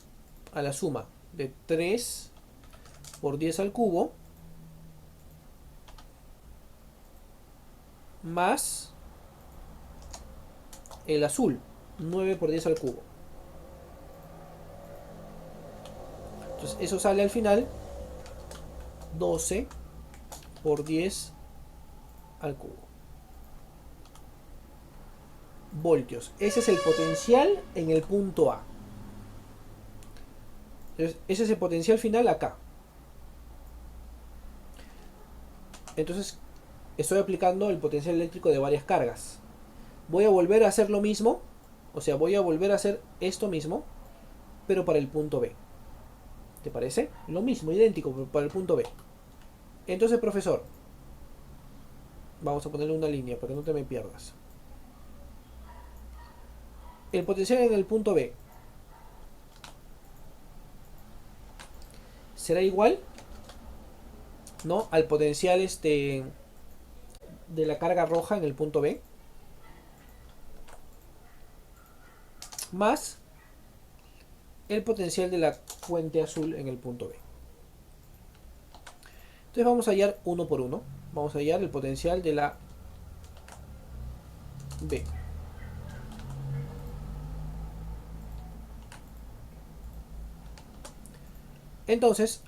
A la suma de 3 por 10 al cubo más el azul, 9 por 10 al cubo. Entonces eso sale al final 12 por 10 al cubo. Voltios. Ese es el potencial en el punto A. Entonces, ese es el potencial final acá. Entonces, estoy aplicando el potencial eléctrico de varias cargas. Voy a volver a hacer lo mismo. O sea, voy a volver a hacer esto mismo, pero para el punto B. ¿Te parece? Lo mismo, idéntico para el punto B. Entonces, profesor, vamos a ponerle una línea para que no te me pierdas. El potencial en el punto B será igual, ¿no?, al potencial de la carga roja en el punto B, más el potencial de la fuente azul en el punto B. Entonces vamos a hallar uno por uno. Vamos a hallar el potencial de la B. Entonces,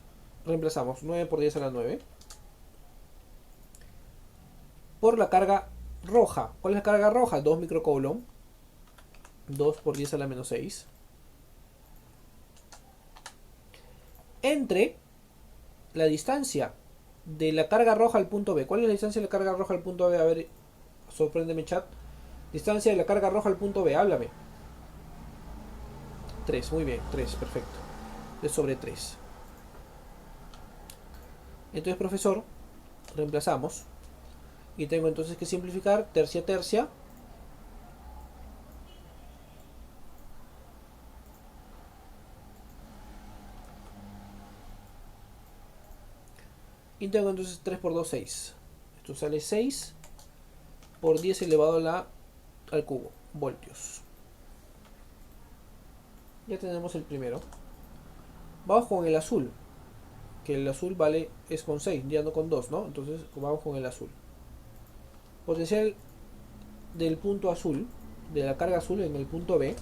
reemplazamos 9 por 10 a la 9 por la carga roja. ¿Cuál es la carga roja? 2 microcoulomb. 2 por 10 a la menos 6. Entre la distancia de la carga roja al punto B. ¿Cuál es la distancia de la carga roja al punto B? A ver, sorpréndeme, chat. Distancia de la carga roja al punto B, háblame. 3, muy bien, 3, perfecto. Es sobre 3. Entonces, profesor, reemplazamos. Y tengo entonces que simplificar tercia tercia. Y tengo entonces 3 por 2, 6. Esto sale 6 por 10 elevado al cubo, voltios. Ya tenemos el primero. Vamos con el azul. Que el azul es con 6, ya no con 2, ¿no? Entonces vamos con el azul. Potencial del punto azul, de la carga azul en el punto B.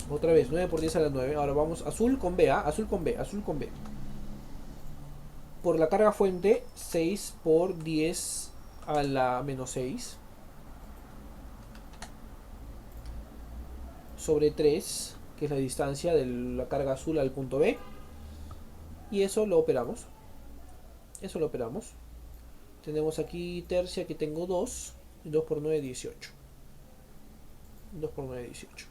Otra vez, 9 por 10 a la 9. Ahora vamos azul con B, ¿ah? Azul con B, azul con B. Por la carga fuente, 6 por 10 a la menos 6. Sobre 3, que es la distancia de la carga azul al punto B. Y eso lo operamos. Eso lo operamos. Tenemos aquí tercia, aquí tengo 2. 2 por 9, 18. 2 por 9, 18.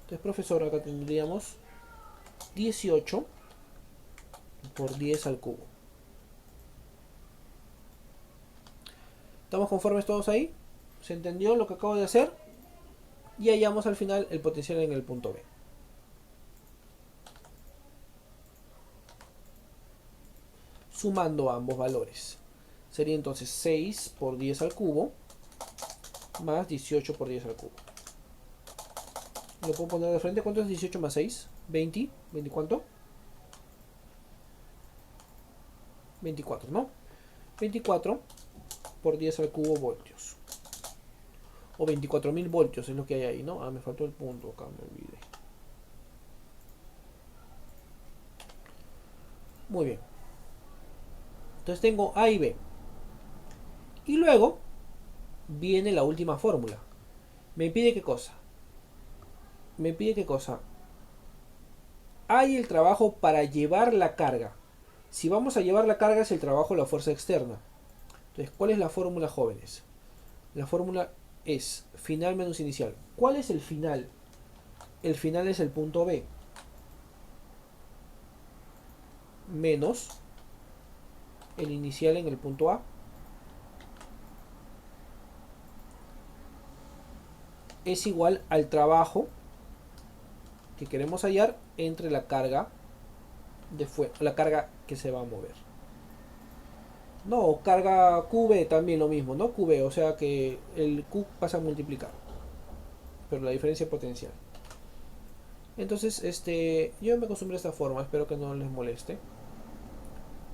Entonces, profesor, acá tendríamos 18 por 10 al cubo. ¿Estamos conformes todos ahí? ¿Se entendió lo que acabo de hacer? Y hallamos al final el potencial en el punto B. Sumando ambos valores. Sería entonces 6 por 10 al cubo más 18 por 10 al cubo. Lo puedo poner de frente. ¿Cuánto es 18 más 6? 20. ¿20 cuánto? 24, ¿no? 24 por 10 al cubo voltios. O 24.000 voltios es lo que hay ahí, ¿no? Ah, me faltó el punto acá, me olvidé. Muy bien. Entonces tengo A y B. Y luego viene la última fórmula. Me pide qué cosa. Me pide qué cosa. Hay el trabajo para llevar la carga. Si vamos a llevar la carga es el trabajo de la fuerza externa. Entonces, ¿cuál es la fórmula, jóvenes? La fórmula es final menos inicial. ¿Cuál es el final? El final es el punto B. Menos el inicial en el punto A. Es igual al trabajo que queremos hallar entre la carga la carga que se va a mover. No, carga QB también lo mismo, ¿no? QB, o sea que el Q pasa a multiplicar, pero la diferencia potencial. Entonces, yo me acostumbré a esta forma, espero que no les moleste.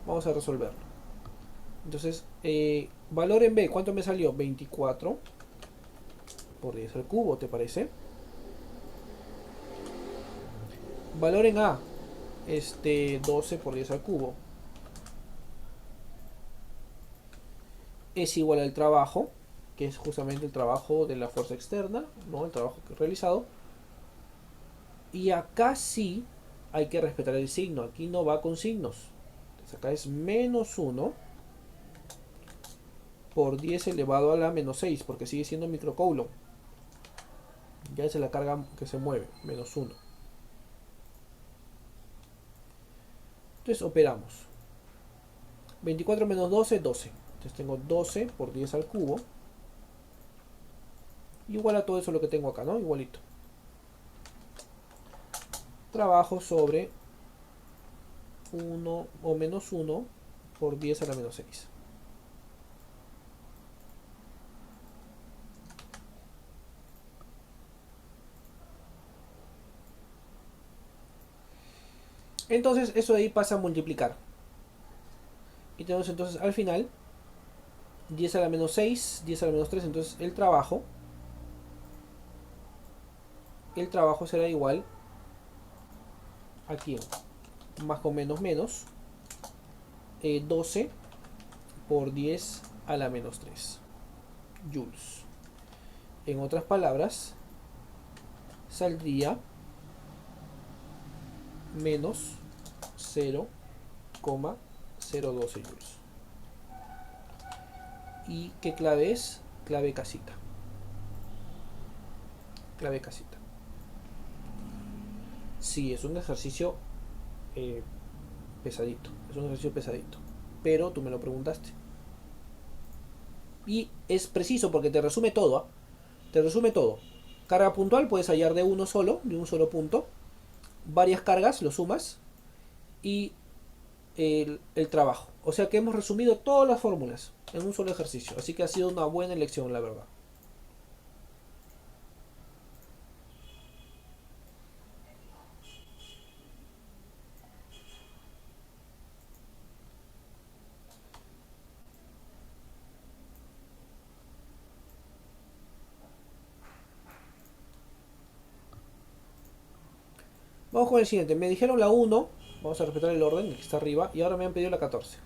Vamos a resolverlo. Entonces, valor en B, ¿cuánto me salió? 24 por 10 al cubo, ¿te parece? Valor en A, 12 por 10 al cubo. Es igual al trabajo, que es justamente el trabajo de la fuerza externa, ¿no? El trabajo que he realizado. Y acá sí hay que respetar el signo, aquí no va con signos. Entonces acá es menos 1 por 10 elevado a la menos 6, porque sigue siendo microcoulomb. Ya es la carga que se mueve, menos 1. Entonces operamos. 24 menos 12, 12. Entonces tengo 12 por 10 al cubo. Igual a todo eso lo que tengo acá, ¿no? Igualito. Trabajo sobre 1 o menos 1 por 10 a la menos 6. Entonces eso de ahí pasa a multiplicar. Y tenemos entonces al final 10 a la menos 6, 10 a la menos 3. Entonces el trabajo será igual aquí, más o menos menos 12 por 10 a la menos 3 joules. En otras palabras, saldría menos 0,012 joules. ¿Y qué clave es? Clave casita. Clave casita. Sí, es un ejercicio pesadito. Es un ejercicio pesadito. Pero tú me lo preguntaste. Y es preciso porque te resume todo. ¿Eh? Te resume todo. Carga puntual puedes hallar de un solo punto. Varias cargas, lo sumas. Y el trabajo. O sea que hemos resumido todas las fórmulas en un solo ejercicio. Así que ha sido una buena elección, la verdad. Vamos con el siguiente. Me dijeron la 1. Vamos a respetar el orden que está arriba. Y ahora me han pedido la 14.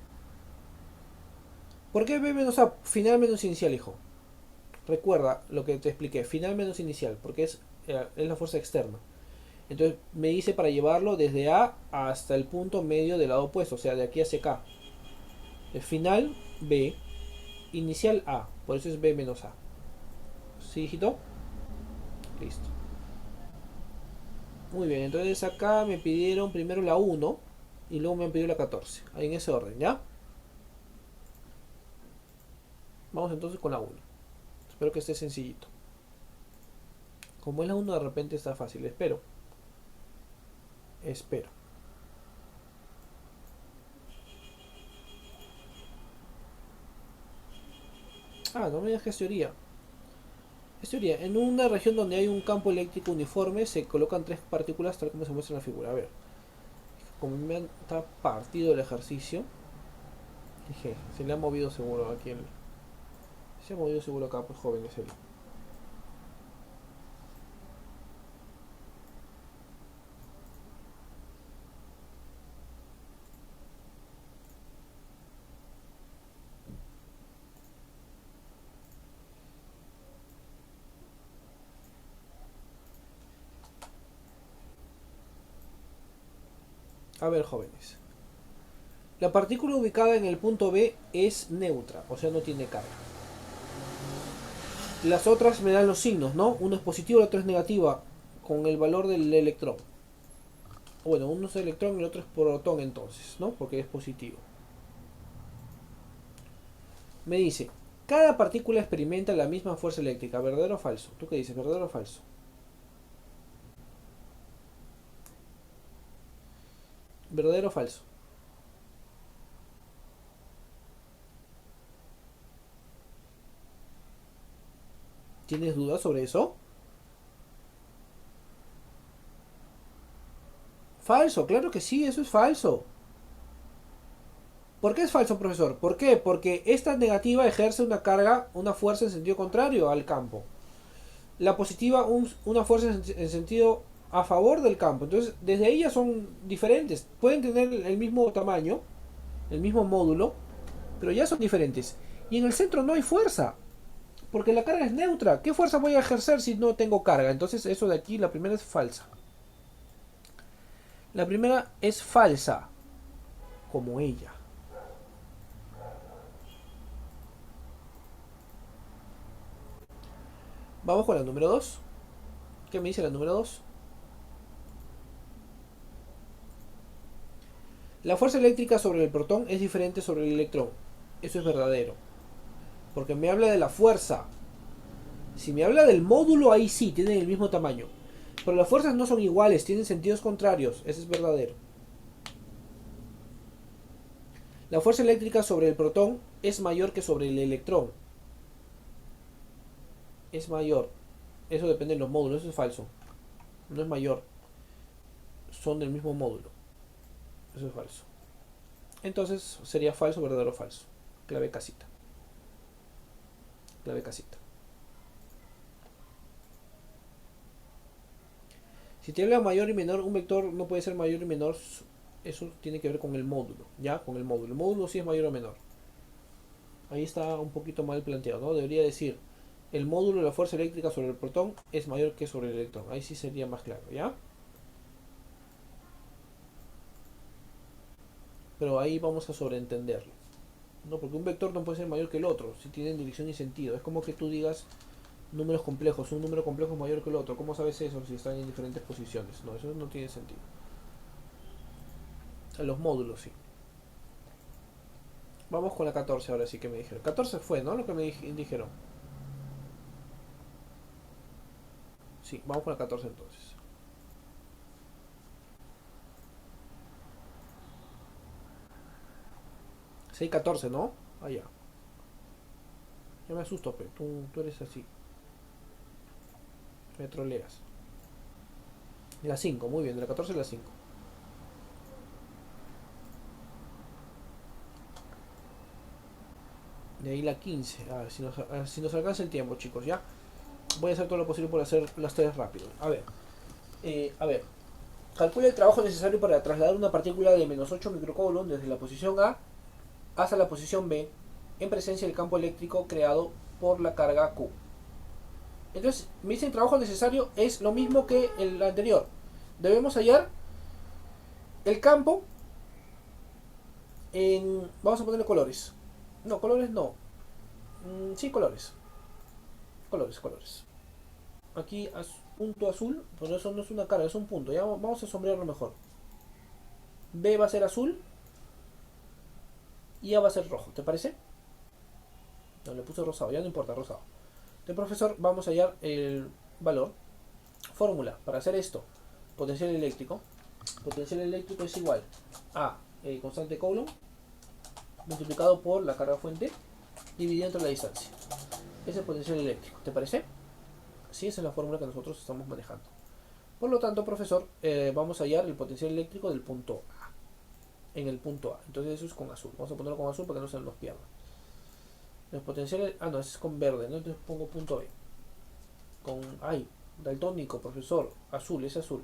¿Por qué B menos A? Final menos inicial, hijo. Recuerda lo que te expliqué. Final menos inicial. Porque es la fuerza externa. Entonces me dice para llevarlo desde A hasta el punto medio del lado opuesto. O sea, de aquí hacia acá. El final B. Inicial A. Por eso es B menos A. ¿Sí, hijito? Listo. Muy bien. Entonces acá me pidieron primero la 1. Y luego me han pedido la 14. Ahí en ese orden, ¿ya? Vamos entonces con la 1. Espero que esté sencillito. Como es la 1 de repente está fácil. Espero. Espero. Ah, no me digas que es teoría. Es teoría. En una región donde hay un campo eléctrico uniforme se colocan tres partículas tal como se muestra en la figura. A ver. Como me está partido el ejercicio. Dije, se le ha movido seguro aquí el... Se ha movido seguro acá, pues joven es él. A ver, jóvenes. La partícula ubicada en el punto B es neutra, o sea, no tiene carga. Las otras me dan los signos, ¿no? Uno es positivo, el otro es negativa, con el valor del electrón. Bueno, uno es electrón y el otro es protón entonces, ¿no? Porque es positivo. Me dice, cada partícula experimenta la misma fuerza eléctrica, ¿verdadero o falso? ¿Tú qué dices, verdadero o falso? ¿Verdadero o falso? ¿Tienes dudas sobre eso? Falso, claro que sí, eso es falso. ¿Por qué es falso, profesor? ¿Por qué? Porque esta negativa ejerce una carga, una fuerza en sentido contrario al campo. La positiva, una fuerza en sentido a favor del campo. Entonces, desde ahí ya son diferentes. Pueden tener el mismo tamaño, el mismo módulo, pero ya son diferentes. Y en el centro no hay fuerza, porque la carga es neutra. ¿Qué fuerza voy a ejercer si no tengo carga? Entonces, eso de aquí, la primera es falsa. La primera es falsa, como ella. Vamos con la número 2. ¿Qué me dice la número 2? La fuerza eléctrica sobre el protón es diferente sobre el electrón. Eso es verdadero. Porque me habla de la fuerza. Si me habla del módulo, ahí sí, tienen el mismo tamaño. Pero las fuerzas no son iguales, tienen sentidos contrarios. Eso es verdadero. La fuerza eléctrica sobre el protón es mayor que sobre el electrón. Es mayor. Eso depende de los módulos, eso es falso. No es mayor. Son del mismo módulo. Eso es falso. Entonces sería falso, verdadero o falso. Clave casita. Clave casita. Si te habla mayor y menor, un vector no puede ser mayor y menor. Eso tiene que ver con el módulo. ¿Ya? Con el módulo. El módulo sí es mayor o menor. Ahí está un poquito mal planteado, ¿no? Debería decir, el módulo de la fuerza eléctrica sobre el protón es mayor que sobre el electrón. Ahí sí sería más claro, ¿ya? Pero ahí vamos a sobreentenderlo. No, porque un vector no puede ser mayor que el otro, si tienen dirección y sentido. Es como que tú digas números complejos, un número complejo es mayor que el otro. ¿Cómo sabes eso si están en diferentes posiciones? No, eso no tiene sentido. A los módulos sí. Vamos con la 14 ahora sí que me dijeron. 14 fue, ¿no? Lo que me dijeron. Sí, vamos con la 14 entonces. 6-14, ¿no? Ah, ya. Ya me asusto, pero tú eres así. Me troleas. La 5, muy bien, de la 14 a la 5. De ahí la 15. A ver, si nos alcanza el tiempo, chicos, ¿ya? Voy a hacer todo lo posible por hacer las tres rápido. A ver. Calcula el trabajo necesario para trasladar una partícula de menos 8 microcoulomb desde la posición A hasta la posición B en presencia del campo eléctrico creado por la carga Q. Entonces, me dice el trabajo necesario es lo mismo que el anterior. Debemos hallar el campo en... Vamos a ponerle colores. No, colores no. Sí, colores. Colores. Aquí punto azul, pero eso no es una carga, es un punto. Ya vamos a sombrearlo mejor. B va a ser azul y A va a ser rojo, ¿te parece? No, le puse rosado, ya no importa, rosado. Entonces, profesor, vamos a hallar el valor. Fórmula, para hacer esto, potencial eléctrico. Potencial eléctrico es igual a constante Coulomb multiplicado por la carga fuente dividido entre la distancia. Ese es el potencial eléctrico, ¿te parece? Sí, esa es la fórmula que nosotros estamos manejando. Por lo tanto, profesor, vamos a hallar el potencial eléctrico del punto A. En el punto A. Entonces eso es con azul. Vamos a ponerlo con azul para que no se nos pierda. Los potenciales... Ah, no, ese es con verde, ¿no? Entonces pongo punto B. Con... Ay, daltónico, profesor. Azul, es azul.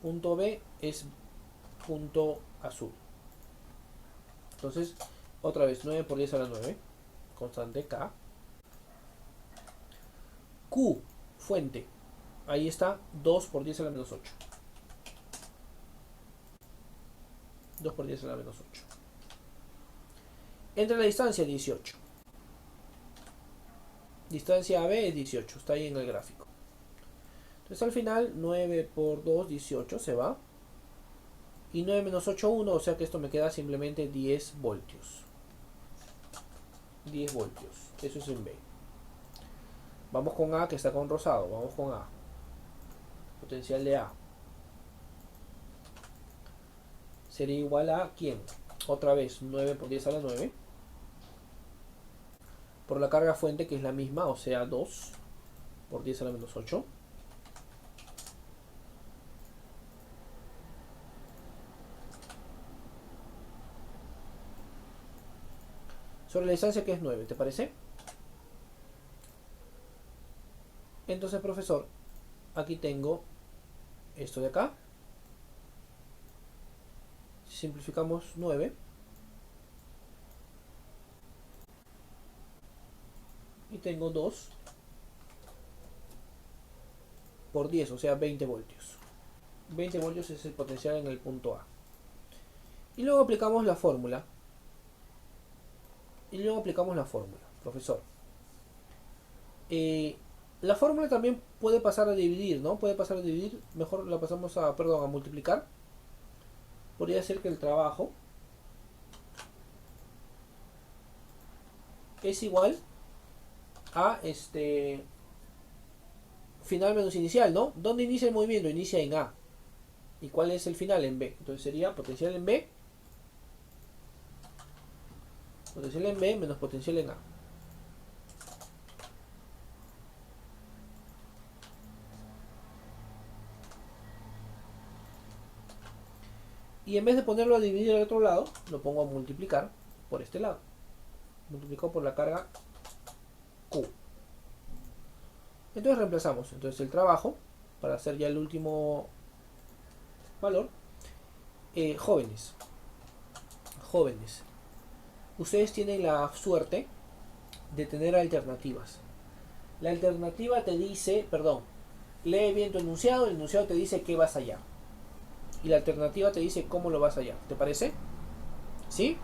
Punto B es punto azul. Entonces, otra vez, 9 por 10 a la 9. Constante K. Q, fuente. Ahí está, 2 por 10 a la menos 8. 2 por 10 a la menos 8. Entre la distancia 18. Distancia AB es 18, está ahí en el gráfico. Entonces al final 9 por 2, 18 se va. Y 9 menos 8, 1, o sea que esto me queda simplemente 10 voltios. 10 voltios, eso es en B. Vamos con A que está con rosado, vamos con A. Potencial de A. Sería igual a ¿quién? Otra vez 9 por 10 a la 9. Por la carga fuente que es la misma, o sea 2 por 10 a la menos 8. Sobre la distancia que es 9, ¿te parece? Entonces, profesor, aquí tengo esto de acá. Simplificamos 9. Y tengo 2 por 10, o sea 20 voltios. 20 voltios es el potencial en el punto A. Y luego aplicamos la fórmula. Profesor. La fórmula también puede pasar a dividir, ¿no? Puede pasar a dividir. Mejor la pasamos a, perdón, a multiplicar. podría ser que el trabajo es igual a final menos inicial, ¿no? ¿Dónde inicia el movimiento? Inicia en A. ¿Y cuál es el final? En B. Entonces sería potencial en B, potencial en B menos potencial en A. Y en vez de ponerlo a dividir al otro lado, lo pongo a multiplicar por este lado. Multiplicado por la carga Q. Entonces reemplazamos. Entonces el trabajo, para hacer ya el último valor, jóvenes. Jóvenes. Ustedes tienen la suerte de tener alternativas. La alternativa te dice, perdón, lee bien tu enunciado, el enunciado te dice qué vas a hallar. Y la alternativa te dice cómo lo vas a hallar. ¿Te parece? ¿Sí?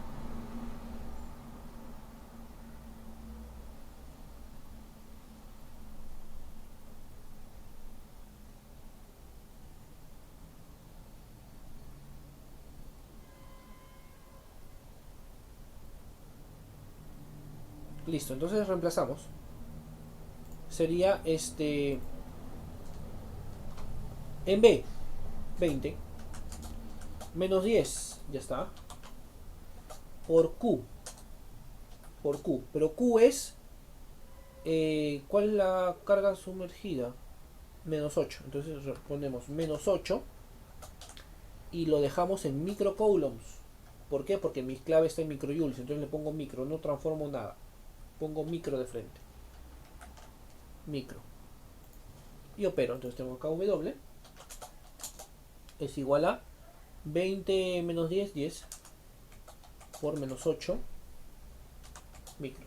Listo, entonces reemplazamos. Sería en B, 20, menos 10, ya está, por Q, pero Q es, ¿cuál es la carga sumergida? Menos 8, entonces ponemos menos 8 y lo dejamos en microcoulombs. ¿Por qué? Porque mi clave está en microjoules, entonces le pongo micro, no transformo nada, pongo micro de frente, micro, y opero. Entonces tengo KW es igual a 20 menos 10, 10 por menos 8 micro.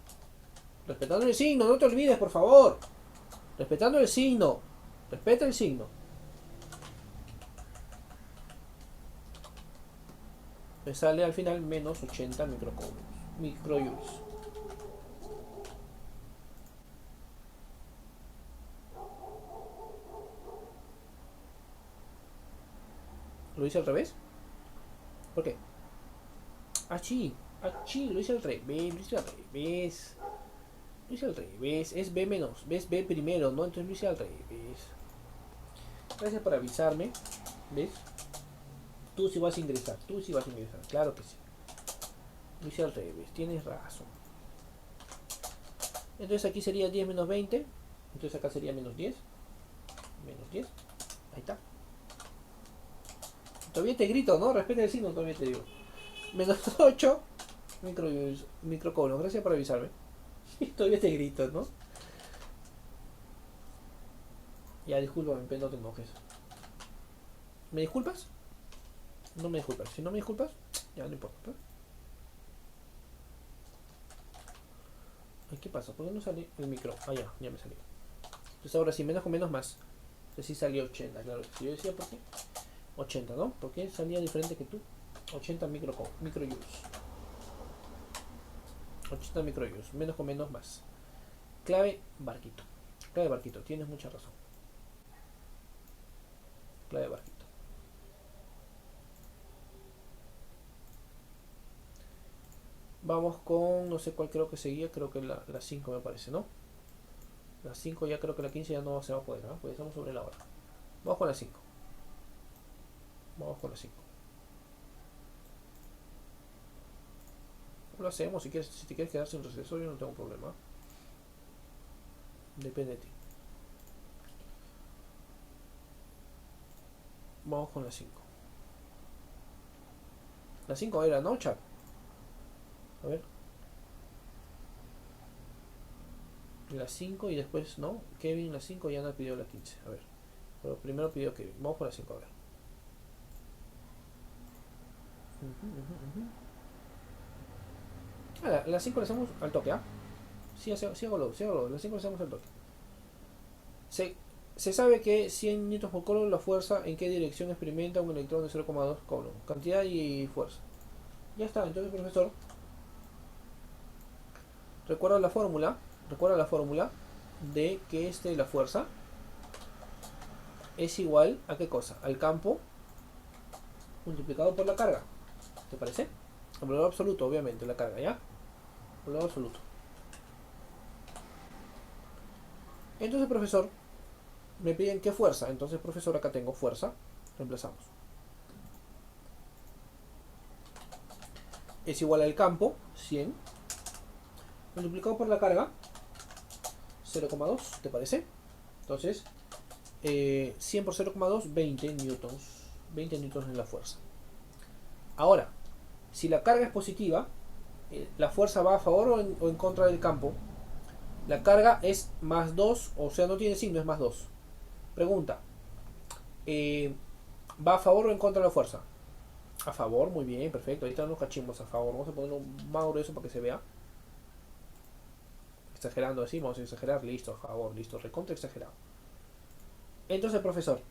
Respetando el signo, no te olvides, por favor. Respetando el signo. Respeta el signo. Me sale al final menos 80 microjoules. ¿Lo hice al revés? ¿Por qué? Achí, lo hice al revés, lo hice al revés. Lo hice al revés, es B menos, ves B primero, ¿no? Entonces lo hice al revés. Gracias por avisarme, ¿ves? Tú sí vas a ingresar, claro que sí. Lo hice al revés, tienes razón. Entonces aquí sería 10 menos 20. Entonces acá sería menos 10. Menos 10. Ahí está. Todavía te grito, ¿no? Respeta el signo, todavía te digo. Menos 8 microcolos. Gracias por avisarme. Todavía te grito, ¿no? Ya, discúlpame, pero no te enojes. ¿Me disculpas? No me disculpas. Si no me disculpas, ya no importa, ¿no? ¿Qué pasa? ¿Por qué no sale el micro? Ah, ya me salió. Entonces ahora sí, menos con menos más. Entonces sí salió 80, claro. Si yo decía por qué 80, ¿no? ¿Por qué salía diferente que tú? 80 microjoules. 80 microjoules. Menos con menos más. Clave barquito. Clave barquito. Tienes mucha razón. Clave barquito. Vamos con, no sé cuál creo que seguía, creo que la 5 me parece, ¿no? La 5 ya creo que la 15 ya no se va a poder, ¿no? Pues estamos sobre la hora. Vamos con la 5. Vamos con la 5. Lo hacemos, si te quieres quedar sin receso yo no tengo problema. Depende de ti. Vamos con la 5. La 5 era, ¿no, chat? A ver. La 5 y después, ¿no? Kevin la 5 ya no pidió la 15. A ver. Pero primero pidió Kevin. Vamos con la 5, a ver. La 5 la hacemos al toque, ¿ah? Sí, hago lo. La 5 la hacemos al toque. Se sabe que 100 Nm por coulomb la fuerza en qué dirección experimenta un electrón de 0,2 coulomb. Cantidad y fuerza. Ya está, entonces profesor, recuerda la fórmula de que la fuerza es igual a qué cosa, al campo multiplicado por la carga. ¿Te parece? El valor absoluto, obviamente, la carga, ¿ya? El valor absoluto. Entonces, profesor, me piden qué fuerza. Entonces, profesor, acá tengo fuerza. Reemplazamos. Es igual al campo, 100, multiplicado por la carga, 0,2, ¿te parece? Entonces, 100 por 0,2, 20 newtons. 20 newtons en la fuerza. Ahora, si la carga es positiva, la fuerza va a favor o en contra del campo. La carga es más 2, o sea, no tiene signo, es más 2. Pregunta, ¿va a favor o en contra de la fuerza? A favor, muy bien, perfecto. Ahí están los cachimbos a favor. Vamos a ponerlo más grueso para que se vea. Exagerando así, vamos a exagerar, listo, a favor, listo, recontra exagerado. Entonces, profesor,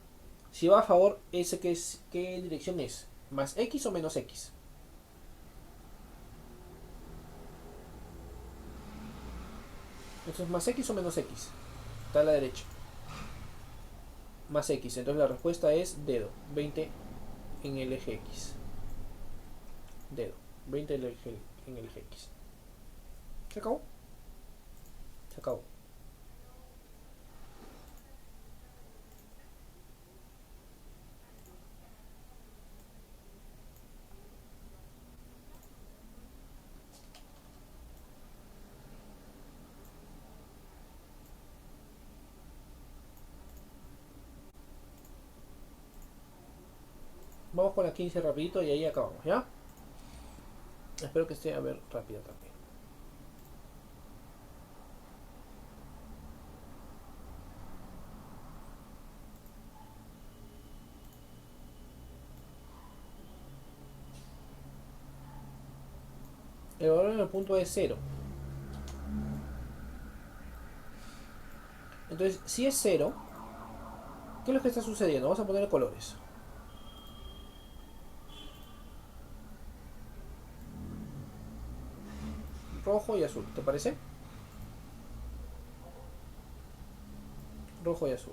si va a favor, ¿qué dirección es? ¿Más X o menos X? Entonces, ¿más X o menos X? Está a la derecha. Más X, entonces la respuesta es dedo, 20 en el eje X. Dedo, 20 en el eje X. ¿Se acabó? Se acabó. Vamos con la 15 rapidito y ahí acabamos, ¿ya? Espero que esté a ver rápida también. El valor en el punto es 0. Entonces, si es 0, ¿qué es lo que está sucediendo? Vamos a poner colores. Rojo y azul, ¿te parece? Rojo y azul.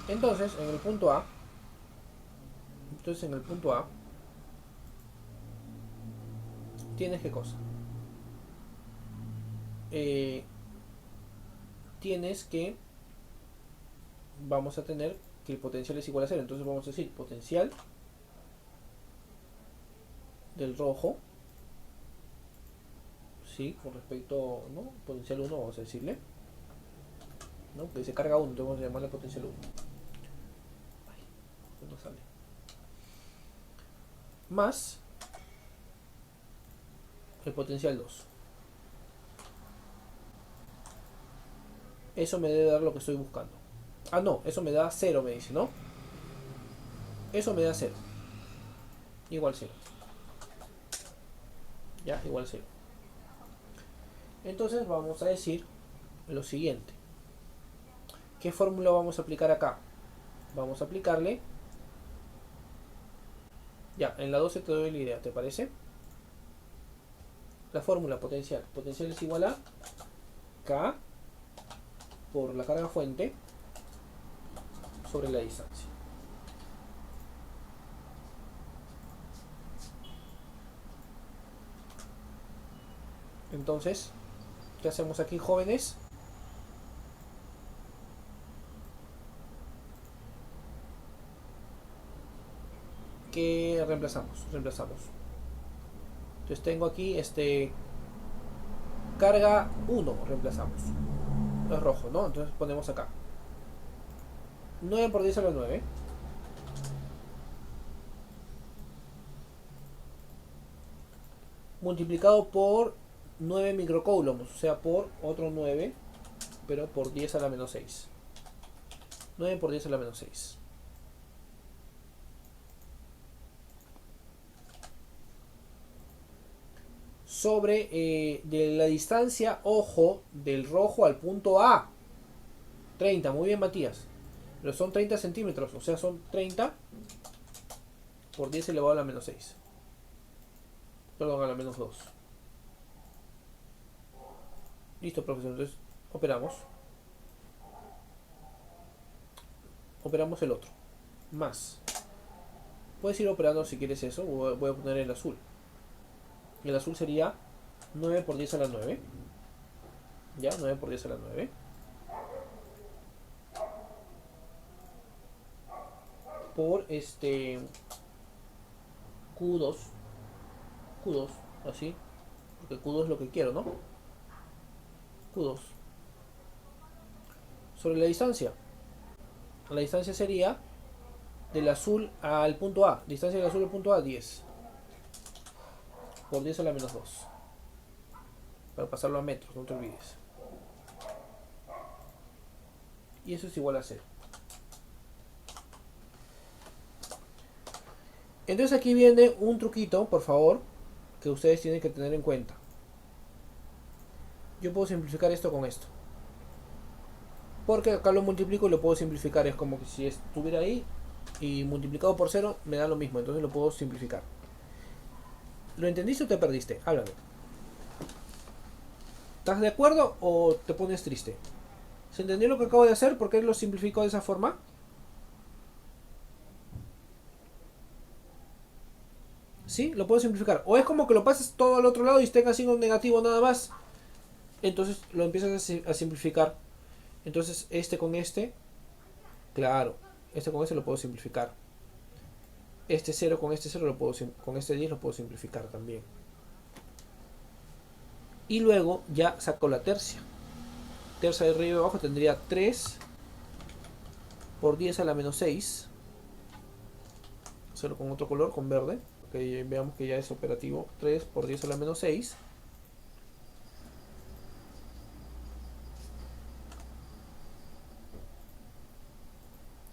Entonces, en el punto A, tienes qué cosa? Eh, tienes que, vamos a tener que el potencial es igual a 0. Entonces vamos a decir potencial del rojo, ¿sí? Con respecto, ¿no? Potencial 1, vamos a decirle, ¿no? Que se carga 1, entonces vamos a llamarle potencial 1. Ay, no sale. Más el potencial 2. Eso me debe dar lo que estoy buscando. Ah, no, eso me da 0, me dice, ¿no? Eso me da 0. Igual 0. Ya, igual 0. Entonces vamos a decir lo siguiente. ¿Qué fórmula vamos a aplicar acá? Vamos a aplicarle. Ya, en la 12 te doy la idea, ¿te parece? La fórmula potencial. Potencial es igual a K por la carga fuente sobre la distancia. Entonces, ¿qué hacemos aquí, jóvenes? ¿Qué reemplazamos? Reemplazamos. Entonces tengo aquí carga 1, reemplazamos. No es rojo, ¿no? Entonces ponemos acá. 9 por 10 a la 9. Multiplicado por 9 microcoulombs, o sea, por otro 9, pero por 10 a la menos 6. 9 por 10 a la menos 6. Sobre de la distancia, ojo, del rojo al punto A. 30, muy bien, Matías. Pero son 30 centímetros, o sea, son 30 por 10 elevado a la menos 6. Perdón, a la menos 2. Listo, profesor. Entonces, operamos. operamos el otro. Más. Puedes ir operando si quieres eso. Voy a poner el azul. El azul sería 9 por 10 a la 9. Ya, 9 por 10 a la 9. Por Q2. Q2, así. Porque Q2 es lo que quiero, ¿no? Q2. Sobre la distancia. La distancia sería del azul al punto A. Distancia del azul al punto A, 10. Por 10 a la menos 2. Para pasarlo a metros, no te olvides. Y eso es igual a 0. Entonces aquí viene un truquito, por favor, que ustedes tienen que tener en cuenta. Yo puedo simplificar esto con esto. Porque acá lo multiplico y lo puedo simplificar. Es como que si estuviera ahí y multiplicado por 0 me da lo mismo. Entonces lo puedo simplificar. ¿Lo entendiste o te perdiste? Háblame. ¿Estás de acuerdo o te pones triste? ¿Se entendió lo que acabo de hacer? ¿Por qué lo simplifico de esa forma? ¿Sí? Lo puedo simplificar. O es como que lo pases todo al otro lado y tenga signo negativo nada más. Entonces lo empiezas a simplificar. Entonces este con este. Claro. Este con este lo puedo simplificar. Este 0 con este 0 lo puedo, con este 10 lo puedo simplificar también. Y luego ya saco la tercia. Tercia de arriba y abajo tendría 3 por 10 a la menos 6. Hacerlo con otro color, con verde. Que veamos que ya es operativo. 3 por 10 a la menos 6.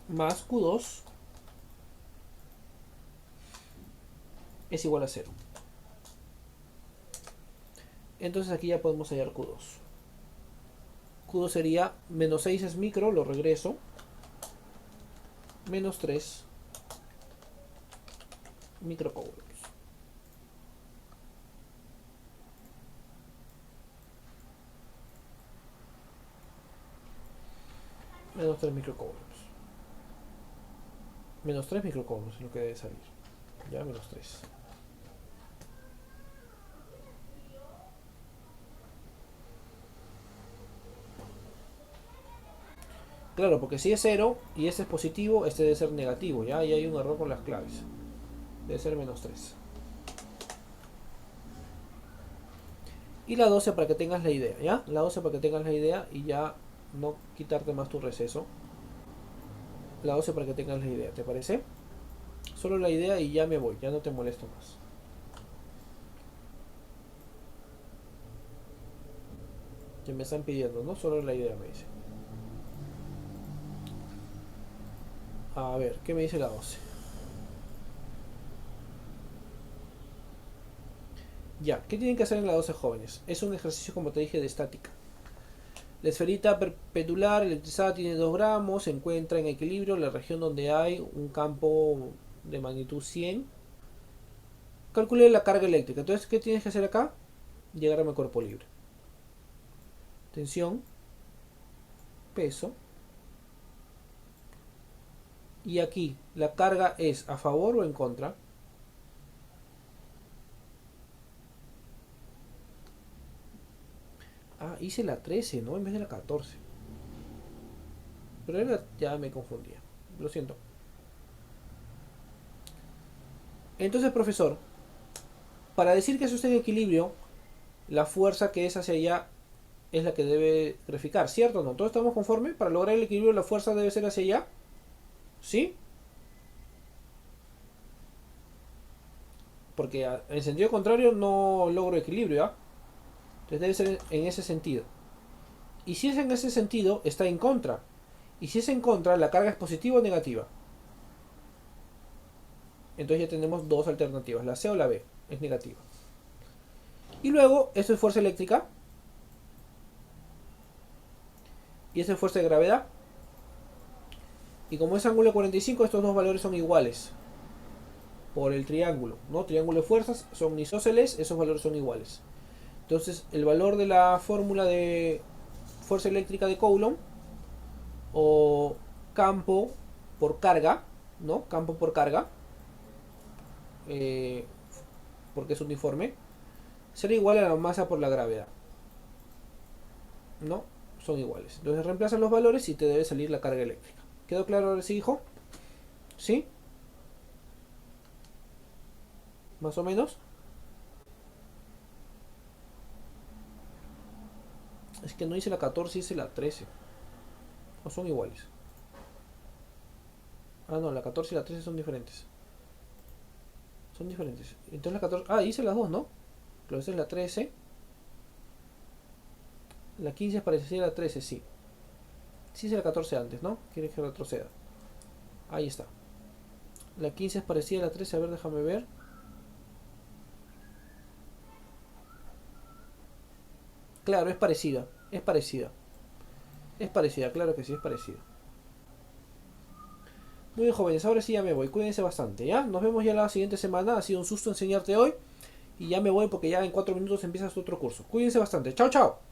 Más Q2 es igual a 0. Entonces aquí ya podemos hallar Q2. Q2 sería menos 6 es micro, lo regreso. Menos 3 microcoulombs. Menos 3 microcoulombs. Menos 3 microcoulombs es lo que debe salir. Ya, menos 3. Claro, porque si es 0 y este es positivo, este debe ser negativo. Ya, ahí hay un error con las claves. Debe ser menos 3. Y la 12 para que tengas la idea, ¿ya? La 12 para que tengas la idea y ya no quitarte más tu receso. La 12 para que tengas la idea, ¿te parece? Solo la idea y ya me voy, ya no te molesto más. Que me están pidiendo, ¿no? Solo la idea me dice. A ver, ¿qué me dice la 12? Ya, ¿qué tienen que hacer en la 12 jóvenes? Es un ejercicio, como te dije, de estática. La esferita perpendicular electrizada tiene 2 gramos, se encuentra en equilibrio en la región donde hay un campo de magnitud 100. Calcule la carga eléctrica. Entonces, ¿qué tienes que hacer acá? Llegar a mi cuerpo libre. Tensión, peso. Y aquí, ¿la carga es a favor o en contra? Ah, hice la 13, ¿no? En vez de la 14. Pero ya me confundía. Lo siento. Entonces, profesor, para decir que eso está en equilibrio, la fuerza que es hacia allá es la que debe graficar, ¿cierto o no? ¿Todos estamos conformes? Para lograr el equilibrio, la fuerza debe ser hacia allá. ¿Sí? Porque en sentido contrario no logro equilibrio, ¿ah? Entonces debe ser en ese sentido. Y si es en ese sentido, está en contra. Y si es en contra, la carga es positiva o negativa. Entonces ya tenemos dos alternativas, la C o la B, es negativa. Y luego, esto es fuerza eléctrica. Y esto es fuerza de gravedad. Y como es ángulo 45, estos dos valores son iguales. Por el triángulo, ¿no? Triángulo de fuerzas son isósceles, esos valores son iguales. Entonces, el valor de la fórmula de fuerza eléctrica de Coulomb o campo por carga, ¿no? Campo por carga, porque es uniforme, será igual a la masa por la gravedad, ¿no? Son iguales. Entonces reemplazan los valores y te debe salir la carga eléctrica. ¿Quedó claro ahora sí, hijo? ¿Sí? ¿Más o menos? Es que no hice la 14, hice la 13. ¿O son iguales? Ah, no, la 14 y la 13 son diferentes. Son diferentes. Entonces la 14... Ah, hice las dos, ¿no? Pero esa es la 13. La 15 es parecida a la 13, sí. Sí hice la 14 antes, ¿no? Quieres que retroceda. Ahí está. La 15 es parecida a la 13. A ver, déjame ver. Claro, es parecida. Es parecida. Es parecida, claro que sí, es parecida. Muy bien, jóvenes, ahora sí ya me voy. Cuídense bastante, ¿ya? Nos vemos ya la siguiente semana. Ha sido un susto enseñarte hoy. Y ya me voy porque ya en 4 minutos empiezas otro curso. Cuídense bastante. Chao, chao.